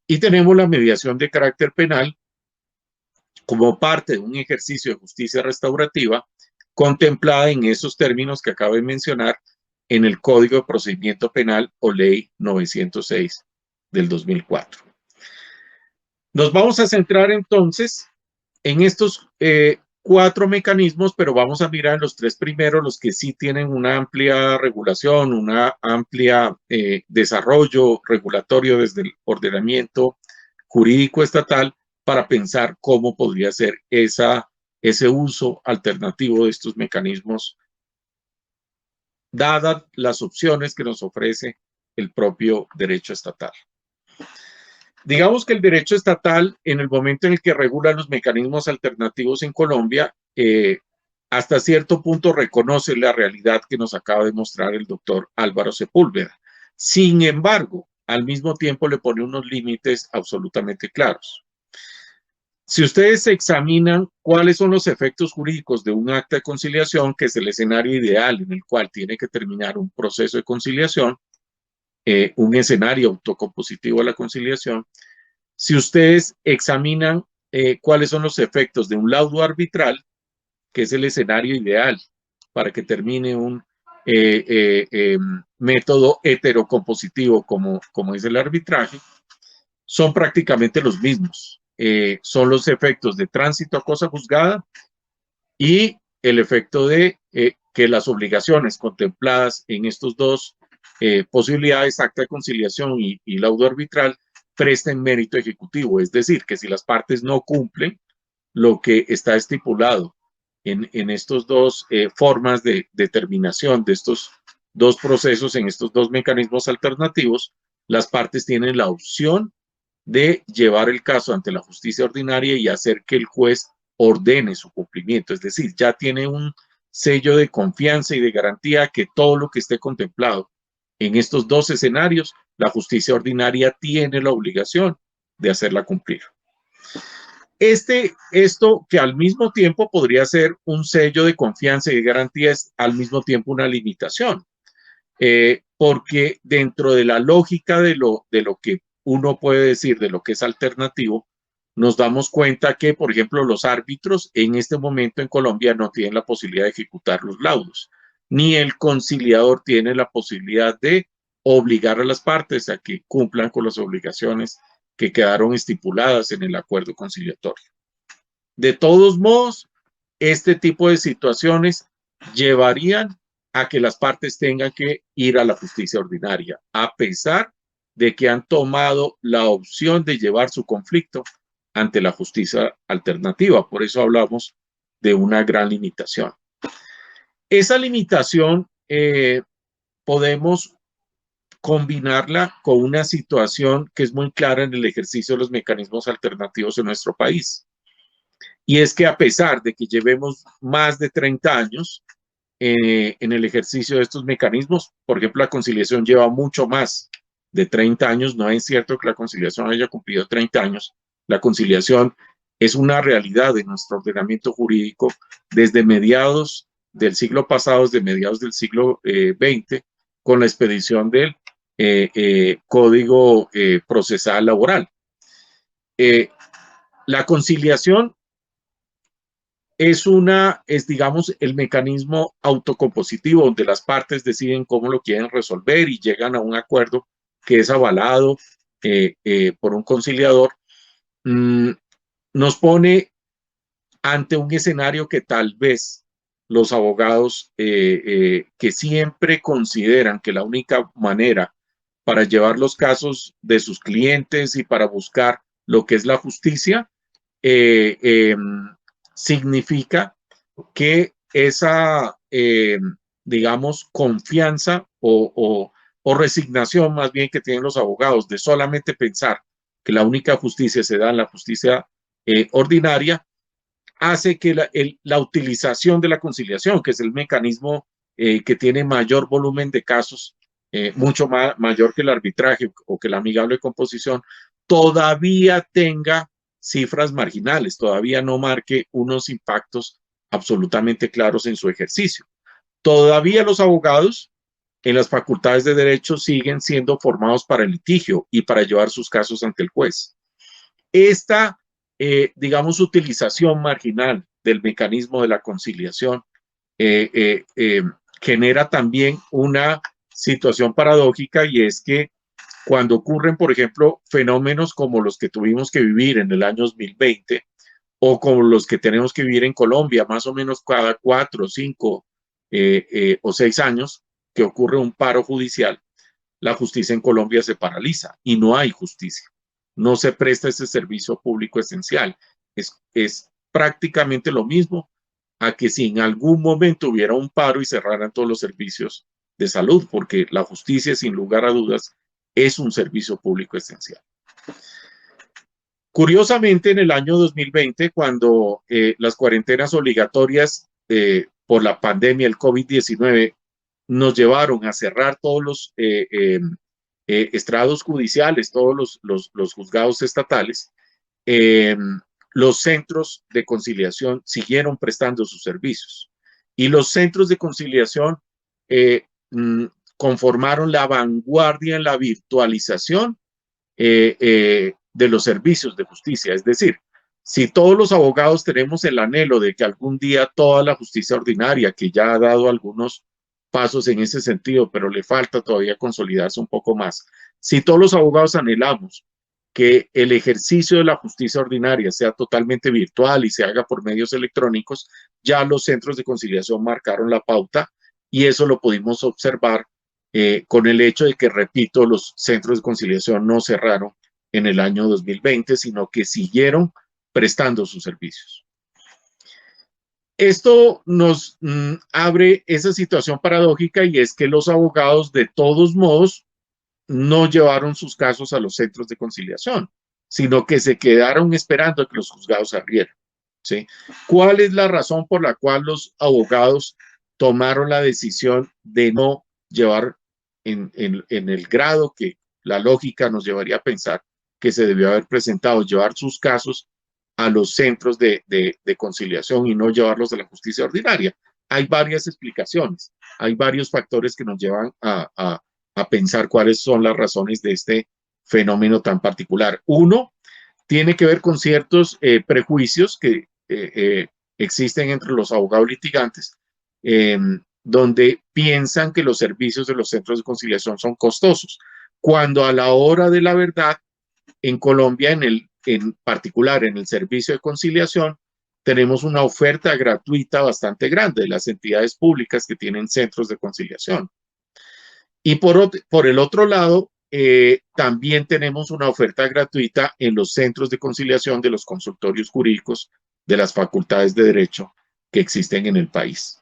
Y tenemos la mediación de carácter penal como parte de un ejercicio de justicia restaurativa contemplada en esos términos que acabo de mencionar en el Código de Procedimiento Penal o Ley 906 del 2004. Nos vamos a centrar entonces en estos cuatro mecanismos, pero vamos a mirar los tres primeros, los que sí tienen una amplia regulación, una amplia desarrollo regulatorio desde el ordenamiento jurídico estatal, para pensar cómo podría ser ese uso alternativo de estos mecanismos, dadas las opciones que nos ofrece el propio derecho estatal. Digamos que el derecho estatal, en el momento en el que regula los mecanismos alternativos en Colombia, hasta cierto punto reconoce la realidad que nos acaba de mostrar el doctor Álvaro Sepúlveda. Sin embargo, al mismo tiempo le pone unos límites absolutamente claros. Si ustedes examinan cuáles son los efectos jurídicos de un acta de conciliación, que es el escenario ideal en el cual tiene que terminar un proceso de conciliación, un escenario autocompositivo de la conciliación, si ustedes examinan cuáles son los efectos de un laudo arbitral, que es el escenario ideal para que termine un método heterocompositivo como es el arbitraje, son prácticamente los mismos. Son los efectos de tránsito a cosa juzgada y el efecto de que las obligaciones contempladas en estos dos posibilidades, acta de conciliación y laudo arbitral, presten mérito ejecutivo. Es decir, que si las partes no cumplen lo que está estipulado en estos dos formas de determinación de estos dos procesos, en estos dos mecanismos alternativos, las partes tienen la opción de llevar el caso ante la justicia ordinaria y hacer que el juez ordene su cumplimiento. Es decir, ya tiene un sello de confianza y de garantía que todo lo que esté contemplado en estos dos escenarios, la justicia ordinaria tiene la obligación de hacerla cumplir. Esto que al mismo tiempo podría ser un sello de confianza y de garantía, es al mismo tiempo una limitación, porque dentro de la lógica de lo que uno puede decir de lo que es alternativo, nos damos cuenta que, por ejemplo, los árbitros en este momento en Colombia no tienen la posibilidad de ejecutar los laudos, ni el conciliador tiene la posibilidad de obligar a las partes a que cumplan con las obligaciones que quedaron estipuladas en el acuerdo conciliatorio. De todos modos, este tipo de situaciones llevarían a que las partes tengan que ir a la justicia ordinaria, a pesar de que han tomado la opción de llevar su conflicto ante la justicia alternativa. Por eso hablamos de una gran limitación. Esa limitación podemos combinarla con una situación que es muy clara en el ejercicio de los mecanismos alternativos en nuestro país. Y es que a pesar de que llevemos más de 30 años en el ejercicio de estos mecanismos, por ejemplo, la conciliación lleva mucho más de 30 años, no es cierto que la conciliación haya cumplido 30 años, la conciliación es una realidad de nuestro ordenamiento jurídico desde mediados del siglo pasado, desde mediados del siglo XX, con la expedición del Código Procesal Laboral. La conciliación es digamos, el mecanismo autocompositivo donde las partes deciden cómo lo quieren resolver y llegan a un acuerdo que es avalado por un conciliador. Nos pone ante un escenario que tal vez los abogados que siempre consideran que la única manera para llevar los casos de sus clientes y para buscar lo que es la justicia significa que esa, digamos, confianza o resignación más bien que tienen los abogados de solamente pensar que la única justicia se da en la justicia ordinaria, hace que la utilización de la conciliación, que es el mecanismo que tiene mayor volumen de casos, mucho mayor que el arbitraje o que la amigable composición, todavía tenga cifras marginales, todavía no marque unos impactos absolutamente claros en su ejercicio. Todavía los abogados en las facultades de derecho siguen siendo formados para el litigio y para llevar sus casos ante el juez. Esta, digamos, utilización marginal del mecanismo de la conciliación genera también una situación paradójica, y es que cuando ocurren, por ejemplo, fenómenos como los que tuvimos que vivir en el año 2020 o como los que tenemos que vivir en Colombia, más o menos cada 4, 5 o 6 años que ocurre un paro judicial, la justicia en Colombia se paraliza y no hay justicia. No se presta ese servicio público esencial. Es prácticamente lo mismo a que si en algún momento hubiera un paro y cerraran todos los servicios de salud, porque la justicia, sin lugar a dudas, es un servicio público esencial. Curiosamente, en el año 2020, cuando las cuarentenas obligatorias por la pandemia, el COVID-19, nos llevaron a cerrar todos los estrados judiciales, todos los juzgados estatales, los centros de conciliación siguieron prestando sus servicios. Y los centros de conciliación conformaron la vanguardia en la virtualización de los servicios de justicia. Es decir, si todos los abogados tenemos el anhelo de que algún día toda la justicia ordinaria, que ya ha dado algunos pasos en ese sentido, pero le falta todavía consolidarse un poco más, si todos los abogados anhelamos que el ejercicio de la justicia ordinaria sea totalmente virtual y se haga por medios electrónicos, ya los centros de conciliación marcaron la pauta, y eso lo pudimos observar con el hecho de que, repito, los centros de conciliación no cerraron en el año 2020, sino que siguieron prestando sus servicios. Esto nos abre esa situación paradójica, y es que los abogados de todos modos no llevaron sus casos a los centros de conciliación, sino que se quedaron esperando a que los juzgados se abrieran, ¿sí? ¿Cuál es la razón por la cual los abogados tomaron la decisión de no llevar en el grado que la lógica nos llevaría a pensar que se debió haber presentado, llevar sus casos a los centros de conciliación y no llevarlos a la justicia ordinaria? Hay varias explicaciones, hay varios factores que nos llevan a pensar cuáles son las razones de este fenómeno tan particular. Uno, tiene que ver con ciertos prejuicios que existen entre los abogados litigantes, donde piensan que los servicios de los centros de conciliación son costosos, cuando a la hora de la verdad, en Colombia, en particular en el servicio de conciliación, tenemos una oferta gratuita bastante grande de las entidades públicas que tienen centros de conciliación. Y por el otro lado, también tenemos una oferta gratuita en los centros de conciliación de los consultorios jurídicos de las facultades de derecho que existen en el país.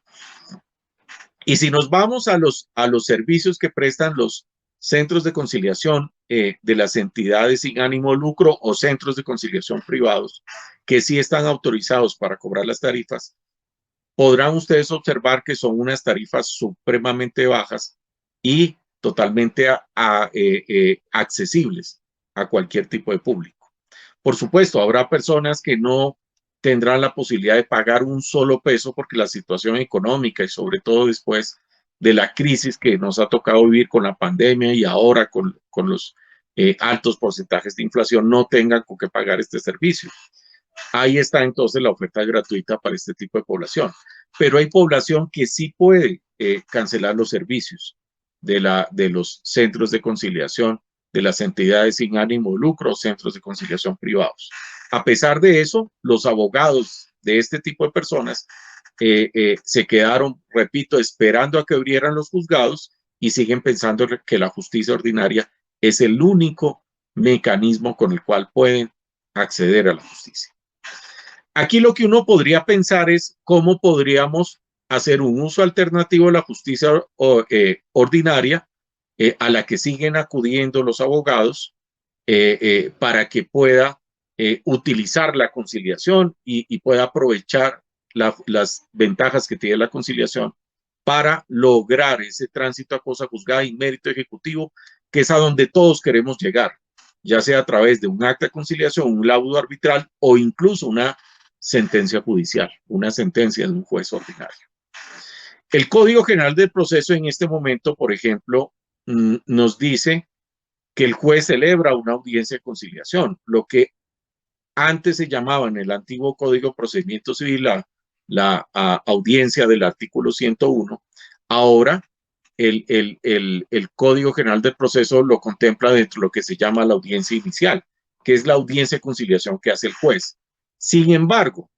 Y si nos vamos a los servicios que prestan los centros de conciliación de las entidades sin ánimo de lucro o centros de conciliación privados, que sí están autorizados para cobrar las tarifas, podrán ustedes observar que son unas tarifas supremamente bajas y totalmente accesibles a cualquier tipo de público. Por supuesto, habrá personas que no tendrán la posibilidad de pagar un solo peso porque la situación económica, y sobre todo después de la crisis que nos ha tocado vivir con la pandemia y ahora con los altos porcentajes de inflación, no tengan con qué pagar este servicio. Ahí está entonces la oferta gratuita para este tipo de población. Pero hay población que sí puede cancelar los servicios de los centros de conciliación, de las entidades sin ánimo de lucro o centros de conciliación privados. A pesar de eso, los abogados de este tipo de personas se quedaron, repito, esperando a que abrieran los juzgados y siguen pensando que la justicia ordinaria es el único mecanismo con el cual pueden acceder a la justicia. Aquí lo que uno podría pensar es cómo podríamos hacer un uso alternativo de la justicia ordinaria a la que siguen acudiendo los abogados para que pueda utilizar la conciliación y pueda aprovechar las ventajas que tiene la conciliación para lograr ese tránsito a cosa juzgada y mérito ejecutivo, que es a donde todos queremos llegar, ya sea a través de un acta de conciliación, un laudo arbitral o incluso una sentencia judicial, una sentencia de un juez ordinario. El Código General del Proceso en este momento, por ejemplo, nos dice que el juez celebra una audiencia de conciliación, lo que antes se llamaba en el antiguo Código de Procedimiento Civil la audiencia del artículo 101. Ahora el Código General del Proceso lo contempla dentro de lo que se llama la audiencia inicial, que es la audiencia de conciliación que hace el juez. Sin embargo,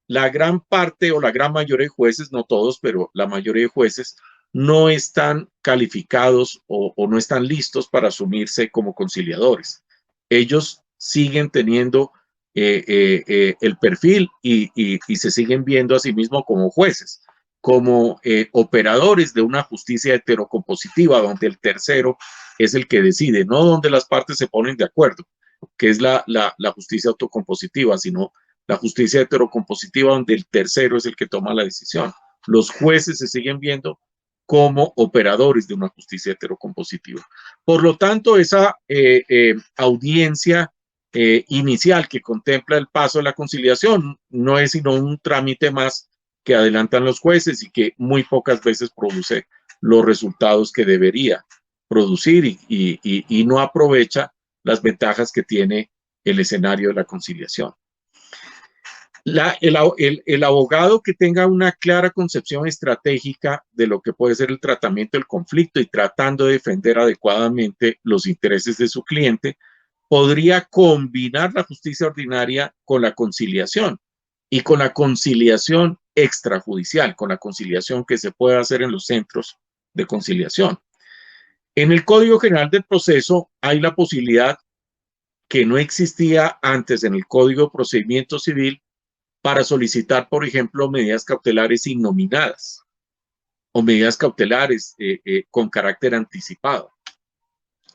la gran parte o la gran mayoría de jueces, no todos, pero la mayoría de jueces, no están calificados o no están listos para asumirse como conciliadores. Ellos siguen teniendo el perfil y se siguen viendo a sí mismos como jueces, como operadores de una justicia heterocompositiva, donde el tercero es el que decide, no donde las partes se ponen de acuerdo, que es la justicia autocompositiva, sino la justicia heterocompositiva, donde el tercero es el que toma la decisión. Los jueces se siguen viendo como operadores de una justicia heterocompositiva. Por lo tanto, esa audiencia inicial que contempla el paso de la conciliación no es sino un trámite más que adelantan los jueces y que muy pocas veces produce los resultados que debería producir y no aprovecha las ventajas que tiene el escenario de la conciliación. El abogado que tenga una clara concepción estratégica de lo que puede ser el tratamiento del conflicto y tratando de defender adecuadamente los intereses de su cliente, podría combinar la justicia ordinaria con la conciliación y con la conciliación extrajudicial, con la conciliación que se puede hacer en los centros de conciliación. En el Código General del Proceso hay la posibilidad que no existía antes en el Código de Procedimiento Civil para solicitar, por ejemplo, medidas cautelares innominadas o medidas cautelares con carácter anticipado.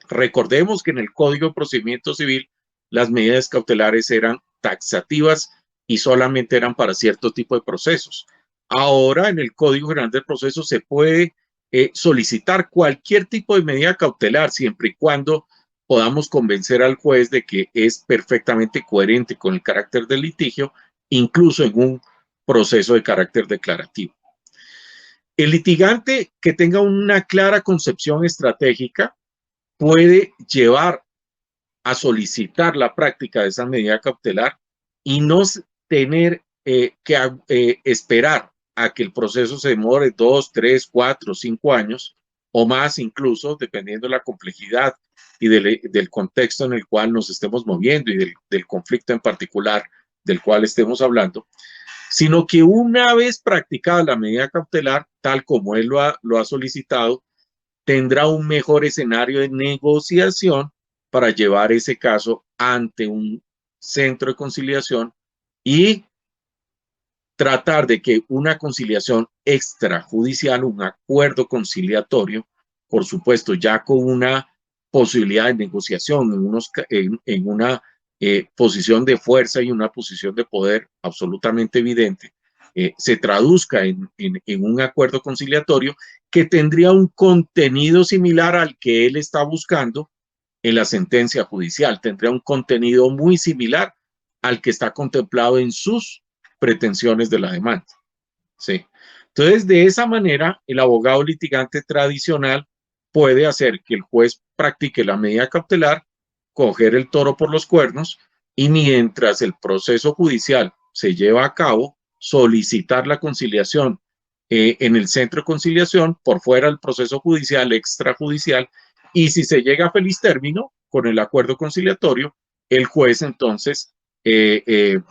Recordemos que en el Código de Procedimiento Civil las medidas cautelares eran taxativas y solamente eran para cierto tipo de procesos. Ahora en el Código General del Proceso se puede solicitar cualquier tipo de medida cautelar siempre y cuando podamos convencer al juez de que es perfectamente coherente con el carácter del litigio, incluso en un proceso de carácter declarativo. El litigante que tenga una clara concepción estratégica puede llevar a solicitar la práctica de esa medida cautelar y no tener que esperar a que el proceso se demore 2, 3, 4, 5 años o más incluso, dependiendo de la complejidad y del contexto en el cual nos estemos moviendo y del conflicto en particular del cual estemos hablando, sino que una vez practicada la medida cautelar, tal como él lo ha solicitado, tendrá un mejor escenario de negociación para llevar ese caso ante un centro de conciliación y tratar de que una conciliación extrajudicial, un acuerdo conciliatorio, por supuesto ya con una posibilidad de negociación en una posición de fuerza y una posición de poder absolutamente evidente, se traduzca en un acuerdo conciliatorio que tendría un contenido similar al que él está buscando en la sentencia judicial, tendría un contenido muy similar al que está contemplado en sus pretensiones de la demanda. ¿Sí? Entonces, de esa manera, el abogado litigante tradicional puede hacer que el juez practique la medida cautelar, coger el toro por los cuernos y mientras el proceso judicial se lleva a cabo, solicitar la conciliación en el centro de conciliación por fuera del proceso judicial, extrajudicial, y si se llega a feliz término con el acuerdo conciliatorio, el juez entonces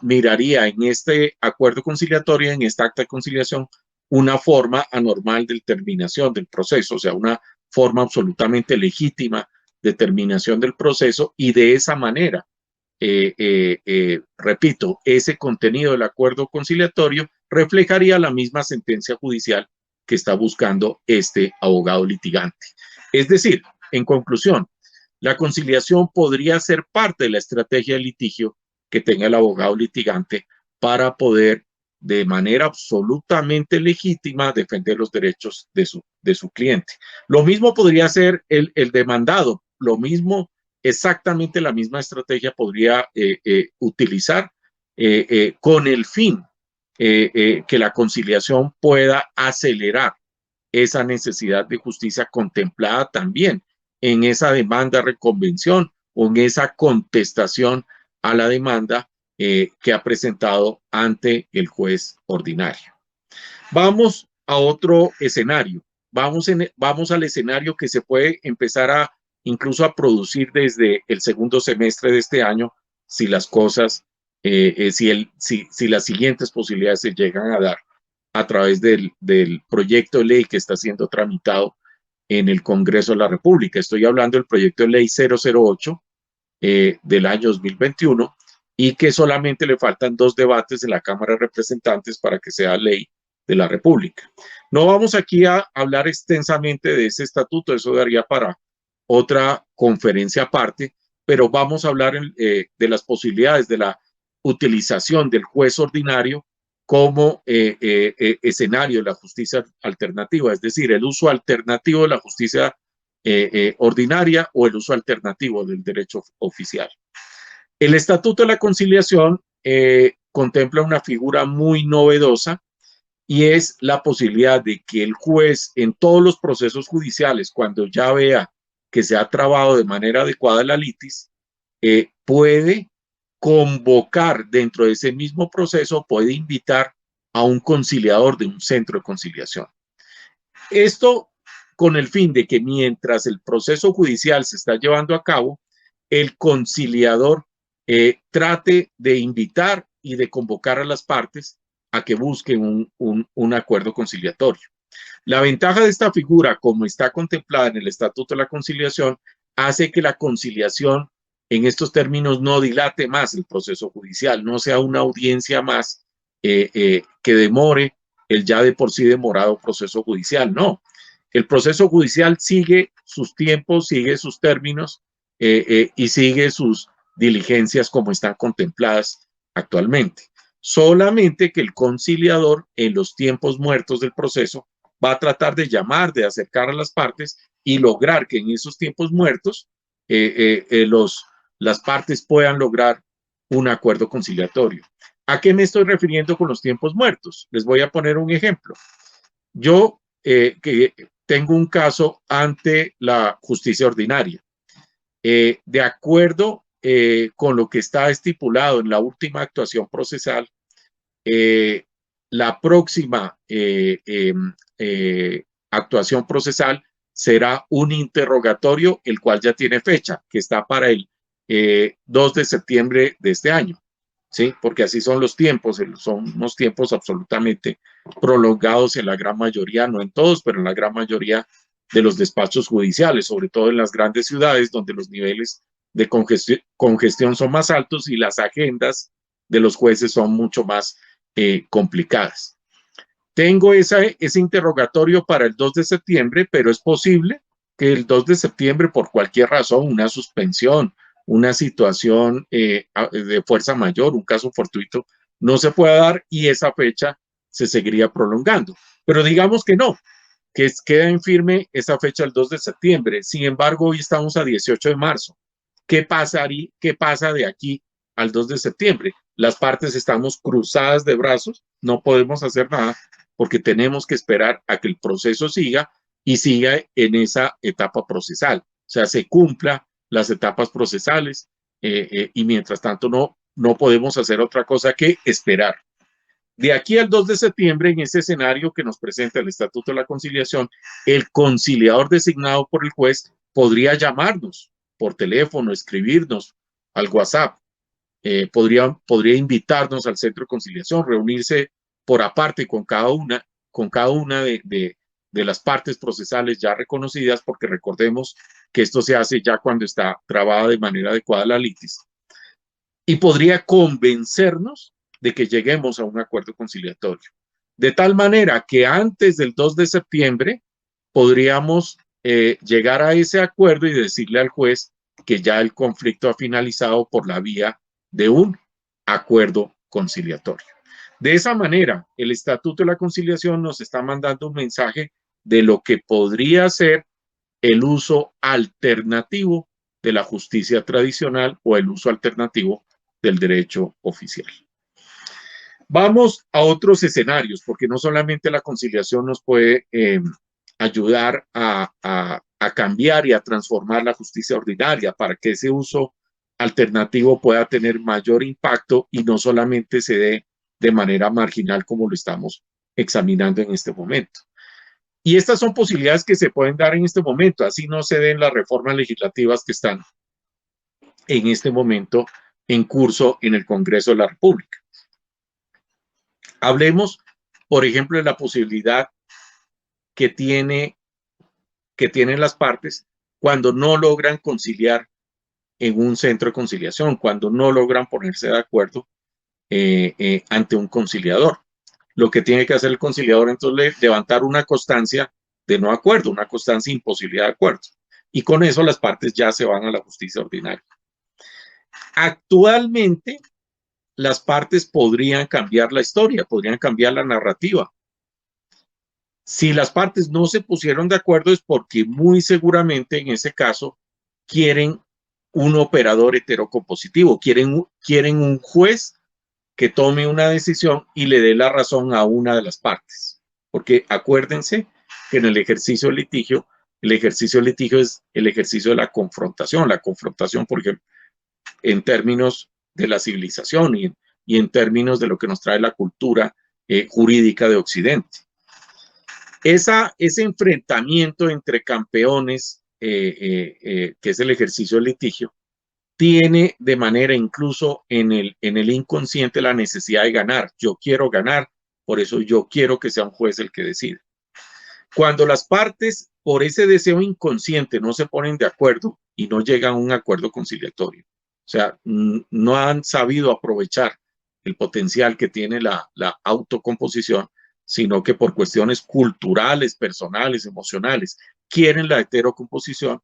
miraría en este acuerdo conciliatorio, en esta acta de conciliación, una forma anormal de terminación del proceso, o sea, una forma absolutamente legítima de terminación del proceso y de esa manera repito, ese contenido del acuerdo conciliatorio reflejaría la misma sentencia judicial que está buscando este abogado litigante. Es decir, en conclusión, la conciliación podría ser parte de la estrategia de litigio que tenga el abogado litigante para poder de manera absolutamente legítima defender los derechos de su cliente. Lo mismo podría ser el demandado, lo mismo, exactamente la misma estrategia podría utilizar con el fin que la conciliación pueda acelerar esa necesidad de justicia contemplada también en esa demanda reconvención o en esa contestación a la demanda que ha presentado ante el juez ordinario. Vamos a otro escenario. Vamos al escenario que se puede empezar incluso a producir desde el segundo semestre de este año si las cosas, si las siguientes posibilidades se llegan a dar a través del proyecto de ley que está siendo tramitado en el Congreso de la República. Estoy hablando del proyecto de ley 008 del año 2021 y que solamente le faltan 2 debates en la Cámara de Representantes para que sea ley de la República. No vamos aquí a hablar extensamente de ese estatuto, eso daría para otra conferencia aparte, pero vamos a hablar de las posibilidades de la utilización del juez ordinario como escenario de la justicia alternativa, es decir, el uso alternativo de la justicia ordinaria o el uso alternativo del derecho oficial. El Estatuto de la Conciliación contempla una figura muy novedosa y es la posibilidad de que el juez en todos los procesos judiciales, cuando ya vea que se ha trabado de manera adecuada la litis, puede convocar dentro de ese mismo proceso, puede invitar a un conciliador de un centro de conciliación. Esto con el fin de que mientras el proceso judicial se está llevando a cabo, el conciliador trate de invitar y de convocar a las partes a que busquen un acuerdo conciliatorio. La ventaja de esta figura, como está contemplada en el Estatuto de la Conciliación, hace que la conciliación en estos términos no dilate más el proceso judicial, no sea una audiencia más que demore el ya de por sí demorado proceso judicial. No, el proceso judicial sigue sus tiempos, sigue sus términos y sigue sus diligencias como están contempladas actualmente. Solamente que el conciliador en los tiempos muertos del proceso va a tratar de llamar, de acercar a las partes y lograr que en esos tiempos muertos las partes puedan lograr un acuerdo conciliatorio. ¿A qué me estoy refiriendo con los tiempos muertos? Les voy a poner un ejemplo. Yo que tengo un caso ante la justicia ordinaria. De acuerdo con lo que está estipulado en la última actuación procesal, la próxima actuación procesal será un interrogatorio, el cual ya tiene fecha, que está para el 2 de septiembre de este año, ¿sí? Porque así son los tiempos, son unos tiempos absolutamente prolongados en la gran mayoría, no en todos, pero en la gran mayoría de los despachos judiciales, sobre todo en las grandes ciudades donde los niveles de congestión son más altos y las agendas de los jueces son mucho más complicadas. Tengo ese interrogatorio para el 2 de septiembre, pero es posible que el 2 de septiembre, por cualquier razón, una suspensión, una situación de fuerza mayor, un caso fortuito, no se pueda dar y esa fecha se seguiría prolongando. Pero digamos que no, que queda en firme esa fecha el 2 de septiembre. Sin embargo, hoy estamos a 18 de marzo. ¿Qué pasa de aquí al 2 de septiembre? Las partes estamos cruzadas de brazos, no podemos hacer nada porque tenemos que esperar a que el proceso siga y siga en esa etapa procesal. O sea, se cumpla las etapas procesales y mientras tanto no podemos hacer otra cosa que esperar. De aquí al 2 de septiembre, en ese escenario que nos presenta el Estatuto de la Conciliación, el conciliador designado por el juez podría llamarnos por teléfono, escribirnos al WhatsApp, podría invitarnos al centro de conciliación, reunirse por aparte con cada una de las partes procesales ya reconocidas, porque recordemos que esto se hace ya cuando está trabada de manera adecuada la litis. y podría convencernos de que lleguemos a un acuerdo conciliatorio. De tal manera que antes del 2 de septiembre podríamos llegar a ese acuerdo y decirle al juez que ya el conflicto ha finalizado por la vía de un acuerdo conciliatorio. De esa manera, el Estatuto de la Conciliación nos está mandando un mensaje de lo que podría ser el uso alternativo de la justicia tradicional o el uso alternativo del derecho oficial. Vamos a otros escenarios, porque no solamente la conciliación nos puede ayudar a cambiar y a transformar la justicia ordinaria para que ese uso alternativo pueda tener mayor impacto y no solamente se dé de manera marginal como lo estamos examinando en este momento. Y estas son posibilidades que se pueden dar en este momento, así no se den las reformas legislativas que están en este momento en curso en el Congreso de la República. Hablemos, por ejemplo, de la posibilidad que tienen las partes cuando no logran conciliar en un centro de conciliación, cuando no logran ponerse de acuerdo ante un conciliador. Lo que tiene que hacer el conciliador entonces es levantar una constancia de no acuerdo, una constancia de imposibilidad de acuerdo. Y con eso las partes ya se van a la justicia ordinaria. Actualmente, las partes podrían cambiar la historia, podrían cambiar la narrativa. Si las partes no se pusieron de acuerdo es porque muy seguramente en ese caso quieren un operador heterocompositivo, quieren un juez que tome una decisión y le dé la razón a una de las partes. Porque acuérdense que en el ejercicio del litigio es el ejercicio de la confrontación, por ejemplo, en términos de la civilización y en términos de lo que nos trae la cultura jurídica de Occidente. Ese enfrentamiento entre campeones, que es el ejercicio del litigio, tiene de manera incluso en el inconsciente la necesidad de ganar. Yo quiero ganar, por eso yo quiero que sea un juez el que decida. Cuando las partes, por ese deseo inconsciente, no se ponen de acuerdo y no llegan a un acuerdo conciliatorio, o sea, no han sabido aprovechar el potencial que tiene la autocomposición, sino que por cuestiones culturales, personales, emocionales, quieren la heterocomposición,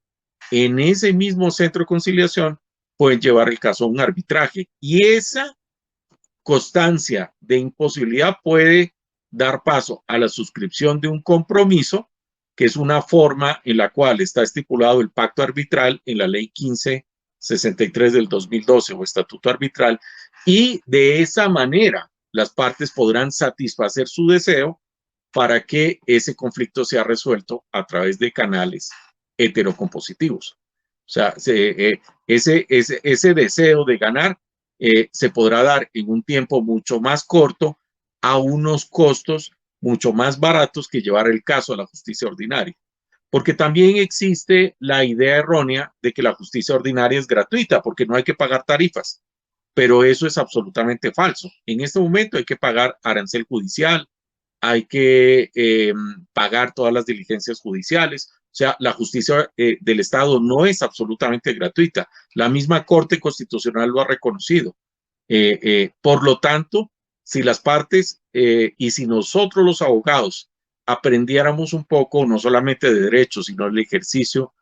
en ese mismo centro de conciliación pueden llevar el caso a un arbitraje y esa constancia de imposibilidad puede dar paso a la suscripción de un compromiso, que es una forma en la cual está estipulado el pacto arbitral en la ley 1563 del 2012 o estatuto arbitral, y de esa manera las partes podrán satisfacer su deseo para que ese conflicto sea resuelto a través de canales heterocompositivos. O sea, ese deseo de ganar se podrá dar en un tiempo mucho más corto a unos costos mucho más baratos que llevar el caso a la justicia ordinaria. Porque también existe la idea errónea de que la justicia ordinaria es gratuita porque no hay que pagar tarifas, pero eso es absolutamente falso. En este momento hay que pagar arancel judicial, hay que pagar todas las diligencias judiciales. O sea, la justicia del Estado no es absolutamente gratuita. La misma Corte Constitucional lo ha reconocido. Por lo tanto, si las partes y si nosotros los abogados aprendiéramos un poco, no solamente de derecho, sino el ejercicio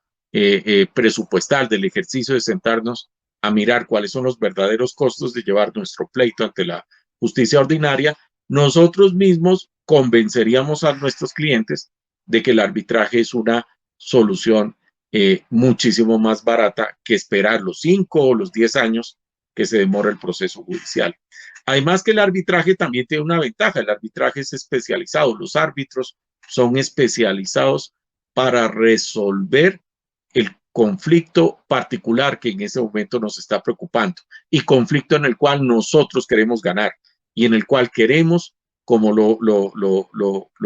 presupuestal, del ejercicio de sentarnos a mirar cuáles son los verdaderos costos de llevar nuestro pleito ante la justicia ordinaria, nosotros mismos convenceríamos a nuestros clientes de que el arbitraje es una solución muchísimo más barata que esperar los 5 o los 10 años que se demora el proceso judicial. Además que el arbitraje también tiene una ventaja, el arbitraje es especializado, los árbitros son especializados para resolver el conflicto particular que en ese momento nos está preocupando y conflicto en el cual nosotros queremos ganar y en el cual queremos, como lo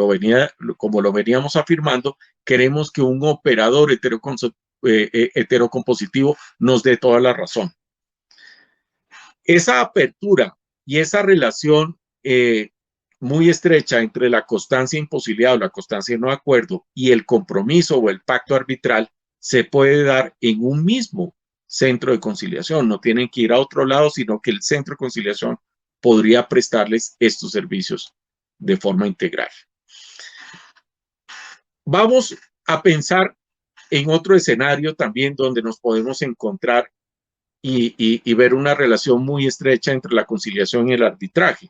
veníamos afirmando, queremos que un operador heterocompositivo nos dé toda la razón. Esa apertura y esa relación muy estrecha entre la constancia de imposibilidad o la constancia de no acuerdo y el compromiso o el pacto arbitral se puede dar en un mismo centro de conciliación. No tienen que ir a otro lado, sino que el centro de conciliación podría prestarles estos servicios de forma integral. Vamos a pensar en otro escenario también donde nos podemos encontrar y ver una relación muy estrecha entre la conciliación y el arbitraje.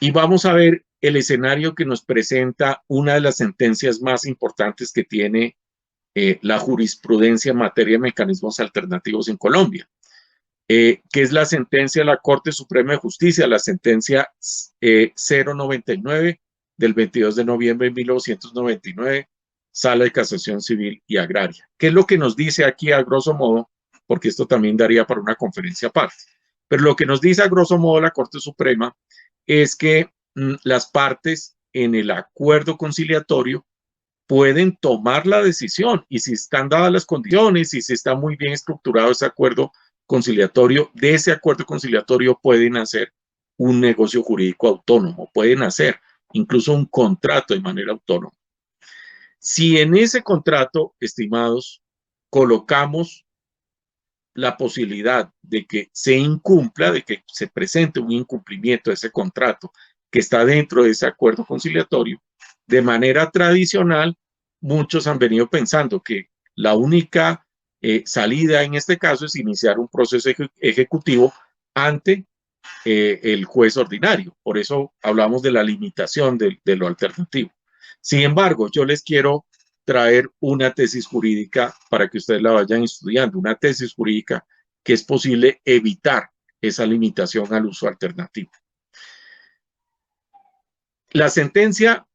Y vamos a ver el escenario que nos presenta una de las sentencias más importantes que tiene la jurisprudencia en materia de mecanismos alternativos en Colombia, que es la sentencia de la Corte Suprema de Justicia, la sentencia 099 del 22 de noviembre de 1999, Sala de Casación Civil y Agraria. ¿Qué es lo que nos dice aquí a grosso modo? Porque esto también daría para una conferencia aparte. Pero lo que nos dice a grosso modo la Corte Suprema es que las partes en el acuerdo conciliatorio pueden tomar la decisión, y si están dadas las condiciones y si está muy bien estructurado ese acuerdo conciliatorio, de ese acuerdo conciliatorio pueden hacer un negocio jurídico autónomo, pueden hacer incluso un contrato de manera autónoma. Si en ese contrato, estimados, colocamos la posibilidad de que se incumpla, de que se presente un incumplimiento de ese contrato que está dentro de ese acuerdo conciliatorio, de manera tradicional, muchos han venido pensando que la única salida en este caso es iniciar un proceso ejecutivo ante el juez ordinario. Por eso hablamos de la limitación de lo alternativo. Sin embargo, yo les quiero traer una tesis jurídica para que ustedes la vayan estudiando, una tesis jurídica que es posible evitar esa limitación al uso alternativo. La sentencia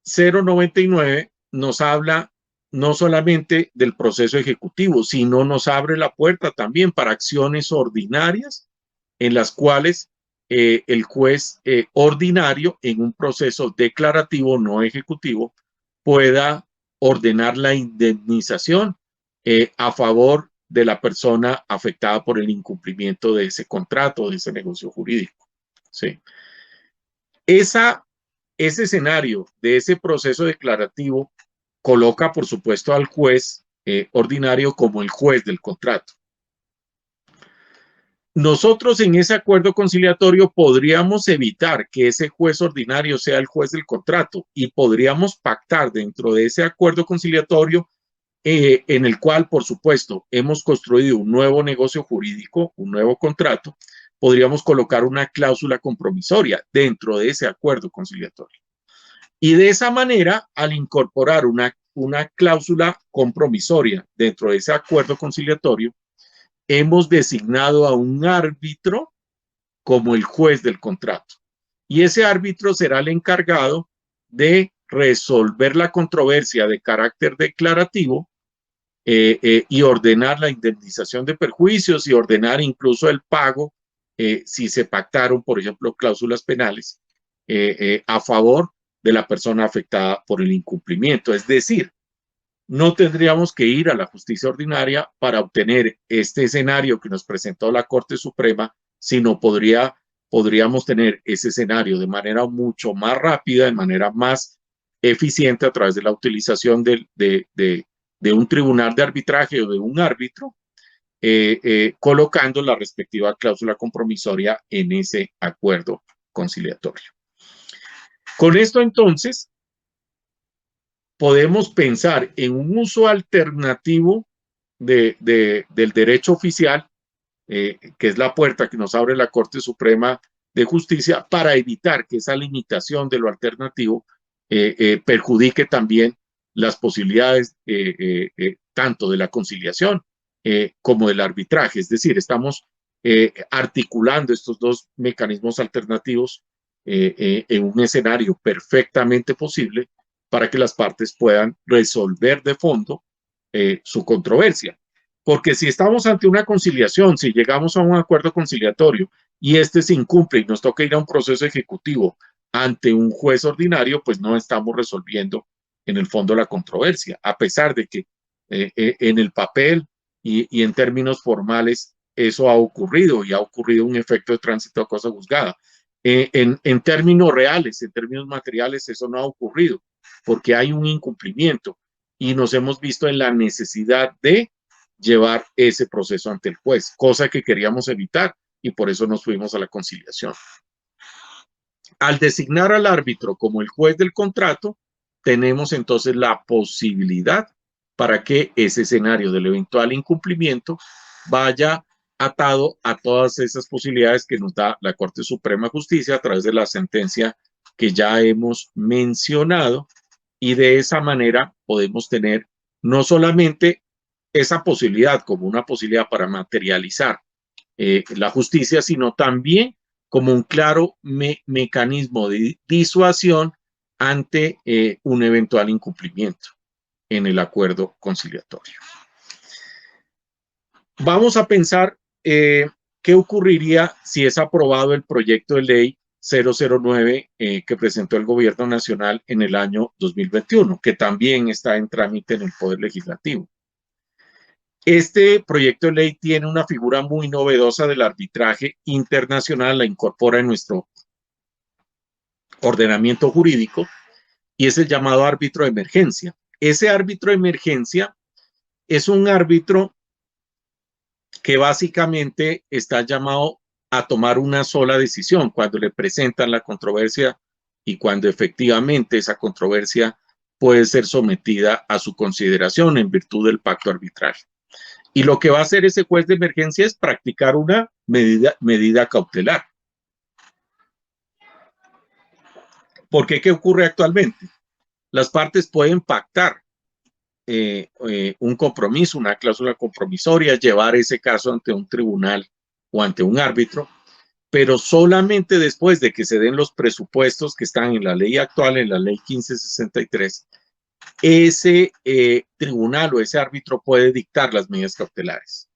099 nos habla no solamente del proceso ejecutivo, sino nos abre la puerta también para acciones ordinarias en las cuales el juez ordinario en un proceso declarativo no ejecutivo pueda ordenar la indemnización a favor de la persona afectada por el incumplimiento de ese contrato, de ese negocio jurídico. Sí. Ese escenario de ese proceso declarativo coloca, por supuesto, al juez ordinario como el juez del contrato. Nosotros en ese acuerdo conciliatorio podríamos evitar que ese juez ordinario sea el juez del contrato y podríamos pactar dentro de ese acuerdo conciliatorio en el cual, por supuesto, hemos construido un nuevo negocio jurídico, un nuevo contrato. Podríamos colocar una cláusula compromisoria dentro de ese acuerdo conciliatorio. Y de esa manera, al incorporar una cláusula compromisoria dentro de ese acuerdo conciliatorio, hemos designado a un árbitro como el juez del contrato. Y ese árbitro será el encargado de resolver la controversia de carácter declarativo y ordenar la indemnización de perjuicios y ordenar incluso el pago si se pactaron, por ejemplo, cláusulas penales a favor de la persona afectada por el incumplimiento. Es decir, no tendríamos que ir a la justicia ordinaria para obtener este escenario que nos presentó la Corte Suprema, sino podríamos tener ese escenario de manera mucho más rápida, de manera más eficiente a través de la utilización de un tribunal de arbitraje o de un árbitro, colocando la respectiva cláusula compromisoria en ese acuerdo conciliatorio. Con esto, entonces, podemos pensar en un uso alternativo del derecho oficial, que es la puerta que nos abre la Corte Suprema de Justicia, para evitar que esa limitación de lo alternativo perjudique también las posibilidades tanto de la conciliación como del arbitraje. Es decir, estamos articulando estos dos mecanismos alternativos en un escenario perfectamente posible para que las partes puedan resolver de fondo su controversia. Porque si estamos ante una conciliación, si llegamos a un acuerdo conciliatorio y este se incumple y nos toca ir a un proceso ejecutivo ante un juez ordinario, pues no estamos resolviendo en el fondo la controversia, a pesar de que en el papel y en términos formales eso ha ocurrido y ha ocurrido un efecto de tránsito a cosa juzgada. En términos reales, en términos materiales, eso no ha ocurrido porque hay un incumplimiento y nos hemos visto en la necesidad de llevar ese proceso ante el juez, cosa que queríamos evitar y por eso nos fuimos a la conciliación. Al designar al árbitro como el juez del contrato, tenemos entonces la posibilidad para que ese escenario del eventual incumplimiento vaya atado a todas esas posibilidades que nos da la Corte Suprema de Justicia a través de la sentencia que ya hemos mencionado, y de esa manera podemos tener no solamente esa posibilidad como una posibilidad para materializar la justicia, sino también como un claro mecanismo de disuasión ante un eventual incumplimiento en el acuerdo conciliatorio. Vamos a pensar qué ocurriría si es aprobado el proyecto de ley 009 que presentó el Gobierno Nacional en el año 2021, que también está en trámite en el Poder Legislativo. Este proyecto de ley tiene una figura muy novedosa del arbitraje internacional, la incorpora en nuestro ordenamiento jurídico, y es el llamado árbitro de emergencia. Ese árbitro de emergencia es un árbitro que básicamente está llamado a tomar una sola decisión cuando le presentan la controversia y cuando efectivamente esa controversia puede ser sometida a su consideración en virtud del pacto arbitral. Y lo que va a hacer ese juez de emergencia es practicar una medida cautelar. Porque ¿qué ocurre actualmente? Las partes pueden pactar un compromiso, una cláusula compromisoria, llevar ese caso ante un tribunal o ante un árbitro, pero solamente después de que se den los presupuestos que están en la ley actual, en la ley 1563, ese tribunal o ese árbitro puede dictar las medidas cautelares.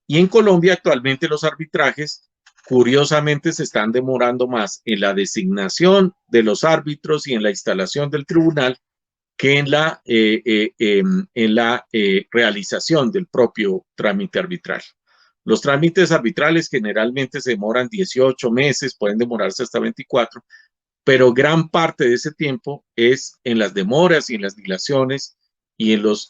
Y en Colombia actualmente los arbitrajes, curiosamente, se están demorando más en la designación de los árbitros y en la instalación del tribunal que en la realización del propio trámite arbitral. Los trámites arbitrales generalmente se demoran 18 meses, pueden demorarse hasta 24, pero gran parte de ese tiempo es en las demoras y en las dilaciones y en las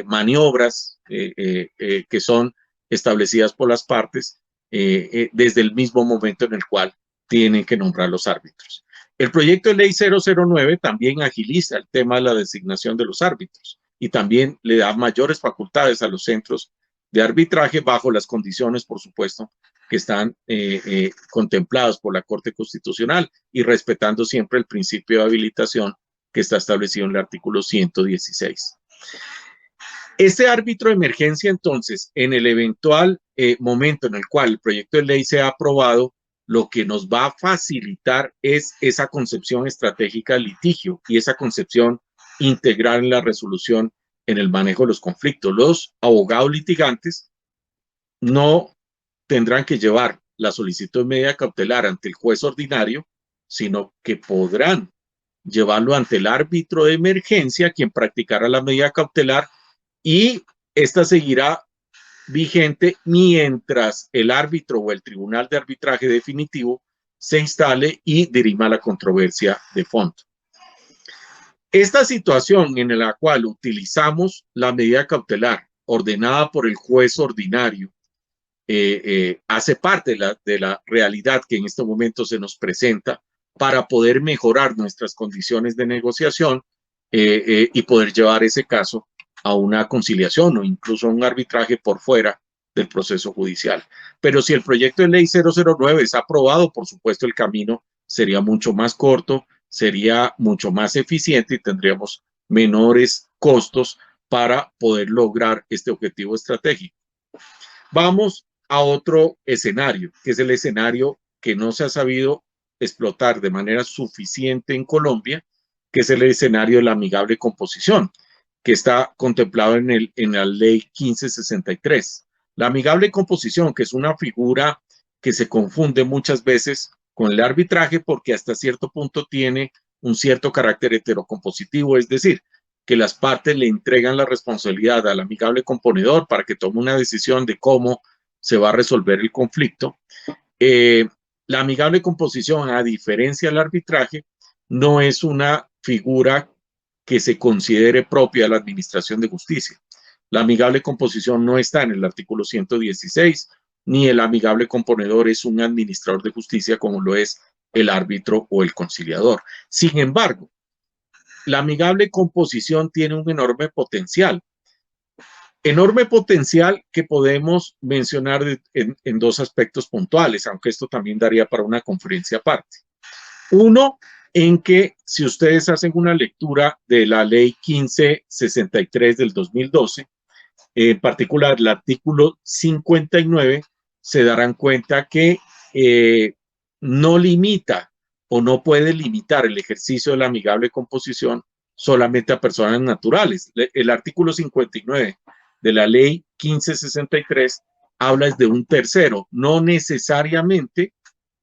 maniobras que son establecidas por las partes desde el mismo momento en el cual tienen que nombrar los árbitros. El proyecto de ley 009 también agiliza el tema de la designación de los árbitros y también le da mayores facultades a los centros de arbitraje bajo las condiciones, por supuesto, que están contempladas por la Corte Constitucional y respetando siempre el principio de habilitación que está establecido en el artículo 116. Este árbitro de emergencia, entonces, en el eventual momento en el cual el proyecto de ley sea aprobado, lo que nos va a facilitar es esa concepción estratégica del litigio y esa concepción integral en la resolución, en el manejo de los conflictos. Los abogados litigantes no tendrán que llevar la solicitud de medida cautelar ante el juez ordinario, sino que podrán llevarlo ante el árbitro de emergencia, quien practicará la medida cautelar, y esta seguirá vigente mientras el árbitro o el tribunal de arbitraje definitivo se instale y dirima la controversia de fondo. Esta situación en la cual utilizamos la medida cautelar ordenada por el juez ordinario hace parte de la realidad que en este momento se nos presenta para poder mejorar nuestras condiciones de negociación y poder llevar ese caso a una conciliación o incluso a un arbitraje por fuera del proceso judicial. Pero si el proyecto de ley 009 es aprobado, por supuesto el camino sería mucho más corto, sería mucho más eficiente y tendríamos menores costos para poder lograr este objetivo estratégico. Vamos a otro escenario, que es el escenario que no se ha sabido explotar de manera suficiente en Colombia, que es el escenario de la amigable composición, que está contemplado en la ley 1563. La amigable composición, que es una figura que se confunde muchas veces con el arbitraje porque hasta cierto punto tiene un cierto carácter heterocompositivo, es decir, que las partes le entregan la responsabilidad al amigable componedor para que tome una decisión de cómo se va a resolver el conflicto. La amigable composición, a diferencia del arbitraje, no es una figura que se considere propia de la administración de justicia. La amigable composición no está en el artículo 116, ni el amigable componedor es un administrador de justicia como lo es el árbitro o el conciliador. Sin embargo, la amigable composición tiene un enorme potencial que podemos mencionar en dos aspectos puntuales, aunque esto también daría para una conferencia aparte. Uno, en que si ustedes hacen una lectura de la ley 1563 del 2012, en particular el artículo 59, se darán cuenta que no limita o no puede limitar el ejercicio de la amigable composición solamente a personas naturales. El artículo 59 de la ley 1563 habla de un tercero, no necesariamente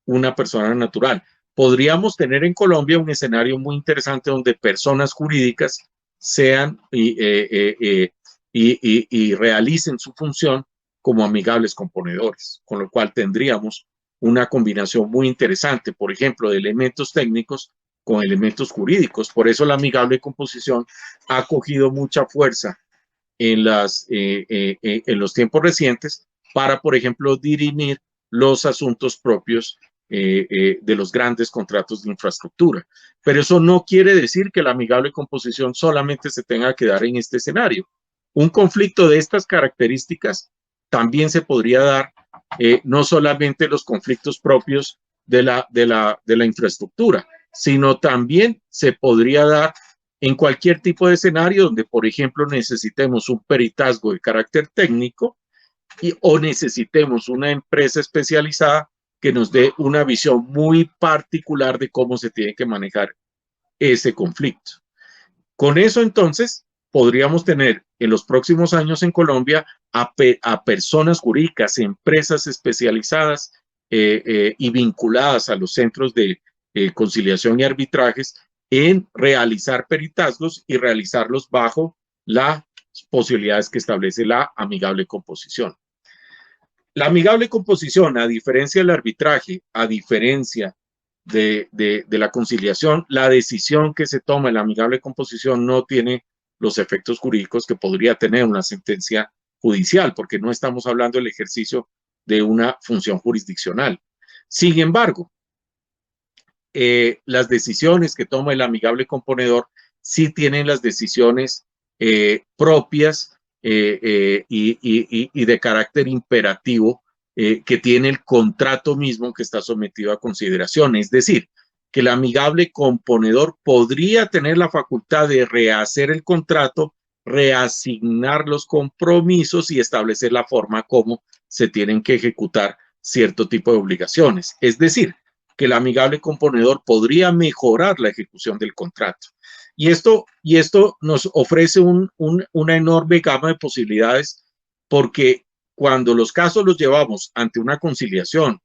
una persona natural. Podríamos tener en Colombia un escenario muy interesante donde personas jurídicas sean y realicen su función como amigables componedores, con lo cual tendríamos una combinación muy interesante, por ejemplo, de elementos técnicos con elementos jurídicos. Por eso la amigable composición ha cogido mucha fuerza en los tiempos recientes para, por ejemplo, dirimir los asuntos propios de los grandes contratos de infraestructura. Pero eso no quiere decir que la amigable composición solamente se tenga que dar en este escenario. Un conflicto de estas características también se podría dar, no solamente los conflictos propios de la infraestructura, sino también se podría dar en cualquier tipo de escenario donde, por ejemplo, necesitemos un peritazgo de carácter técnico o necesitemos una empresa especializada que nos dé una visión muy particular de cómo se tiene que manejar ese conflicto. Con eso, entonces, podríamos tener en los próximos años en Colombia a personas jurídicas, empresas especializadas y vinculadas a los centros de conciliación y arbitrajes en realizar peritazgos y realizarlos bajo las posibilidades que establece la amigable composición. La amigable composición, a diferencia del arbitraje, a diferencia de la conciliación, la decisión que se toma en la amigable composición no tiene los efectos jurídicos que podría tener una sentencia judicial, porque no estamos hablando del ejercicio de una función jurisdiccional. Sin embargo, las decisiones que toma el amigable componedor sí tienen las decisiones propias y de carácter imperativo que tiene el contrato mismo que está sometido a consideración. Es decir, que el amigable componedor podría tener la facultad de rehacer el contrato, reasignar los compromisos y establecer la forma como se tienen que ejecutar cierto tipo de obligaciones. Es decir, que el amigable componedor podría mejorar la ejecución del contrato. Y esto nos ofrece una enorme gama de posibilidades, porque cuando los casos los llevamos ante una conciliación,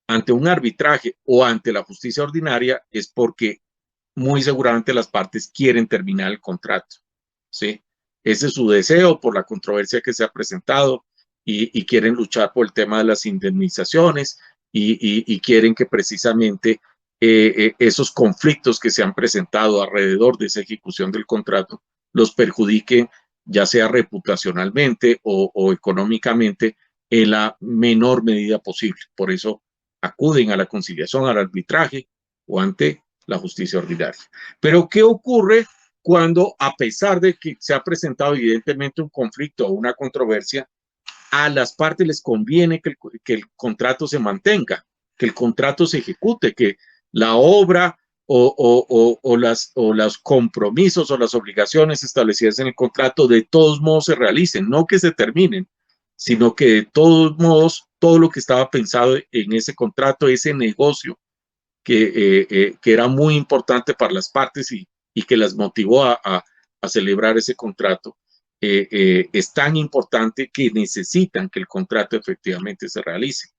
ante un arbitraje o ante la justicia ordinaria, es porque muy seguramente las partes quieren terminar el contrato, ¿sí? Ese es su deseo por la controversia que se ha presentado y quieren luchar por el tema de las indemnizaciones y quieren que precisamente esos conflictos que se han presentado alrededor de esa ejecución del contrato los perjudiquen, ya sea reputacionalmente o económicamente, en la menor medida posible. Por eso acuden a la conciliación, al arbitraje o ante la justicia ordinaria. Pero ¿qué ocurre cuando, a pesar de que se ha presentado evidentemente un conflicto o una controversia, a las partes les conviene que el contrato se mantenga, que el contrato se ejecute, que la obra o los compromisos o las obligaciones establecidas en el contrato de todos modos se realicen, no que se terminen, sino que de todos modos todo lo que estaba pensado en ese contrato, ese negocio que era muy importante para las partes y que las motivó a celebrar ese contrato, es tan importante que necesitan que el contrato efectivamente se realice.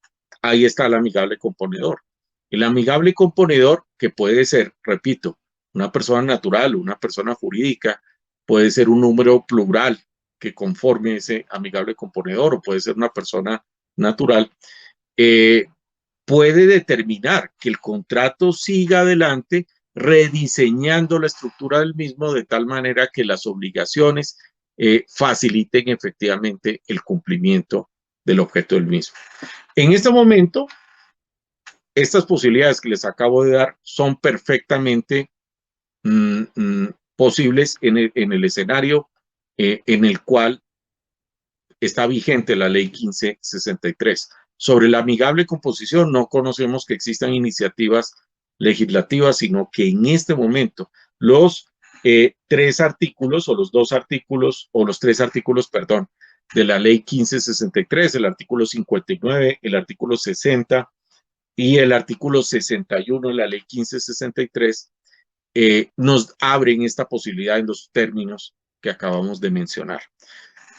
Ahí está el amigable componedor. El amigable componedor, que puede ser, repito, una persona natural o una persona jurídica, puede ser un número plural que conforme ese amigable componedor, o puede ser una persona natural, puede determinar que el contrato siga adelante rediseñando la estructura del mismo de tal manera que las obligaciones faciliten efectivamente el cumplimiento del objeto del mismo. En este momento, estas posibilidades que les acabo de dar son perfectamente posibles en el escenario en el cual está vigente la ley 1563. Sobre la amigable composición no conocemos que existan iniciativas legislativas, sino que en este momento los tres artículos o los dos artículos o los tres artículos, perdón, de la ley 1563, el artículo 59, el artículo 60 y el artículo 61 de la ley 1563 nos abren esta posibilidad en los términos que acabamos de mencionar.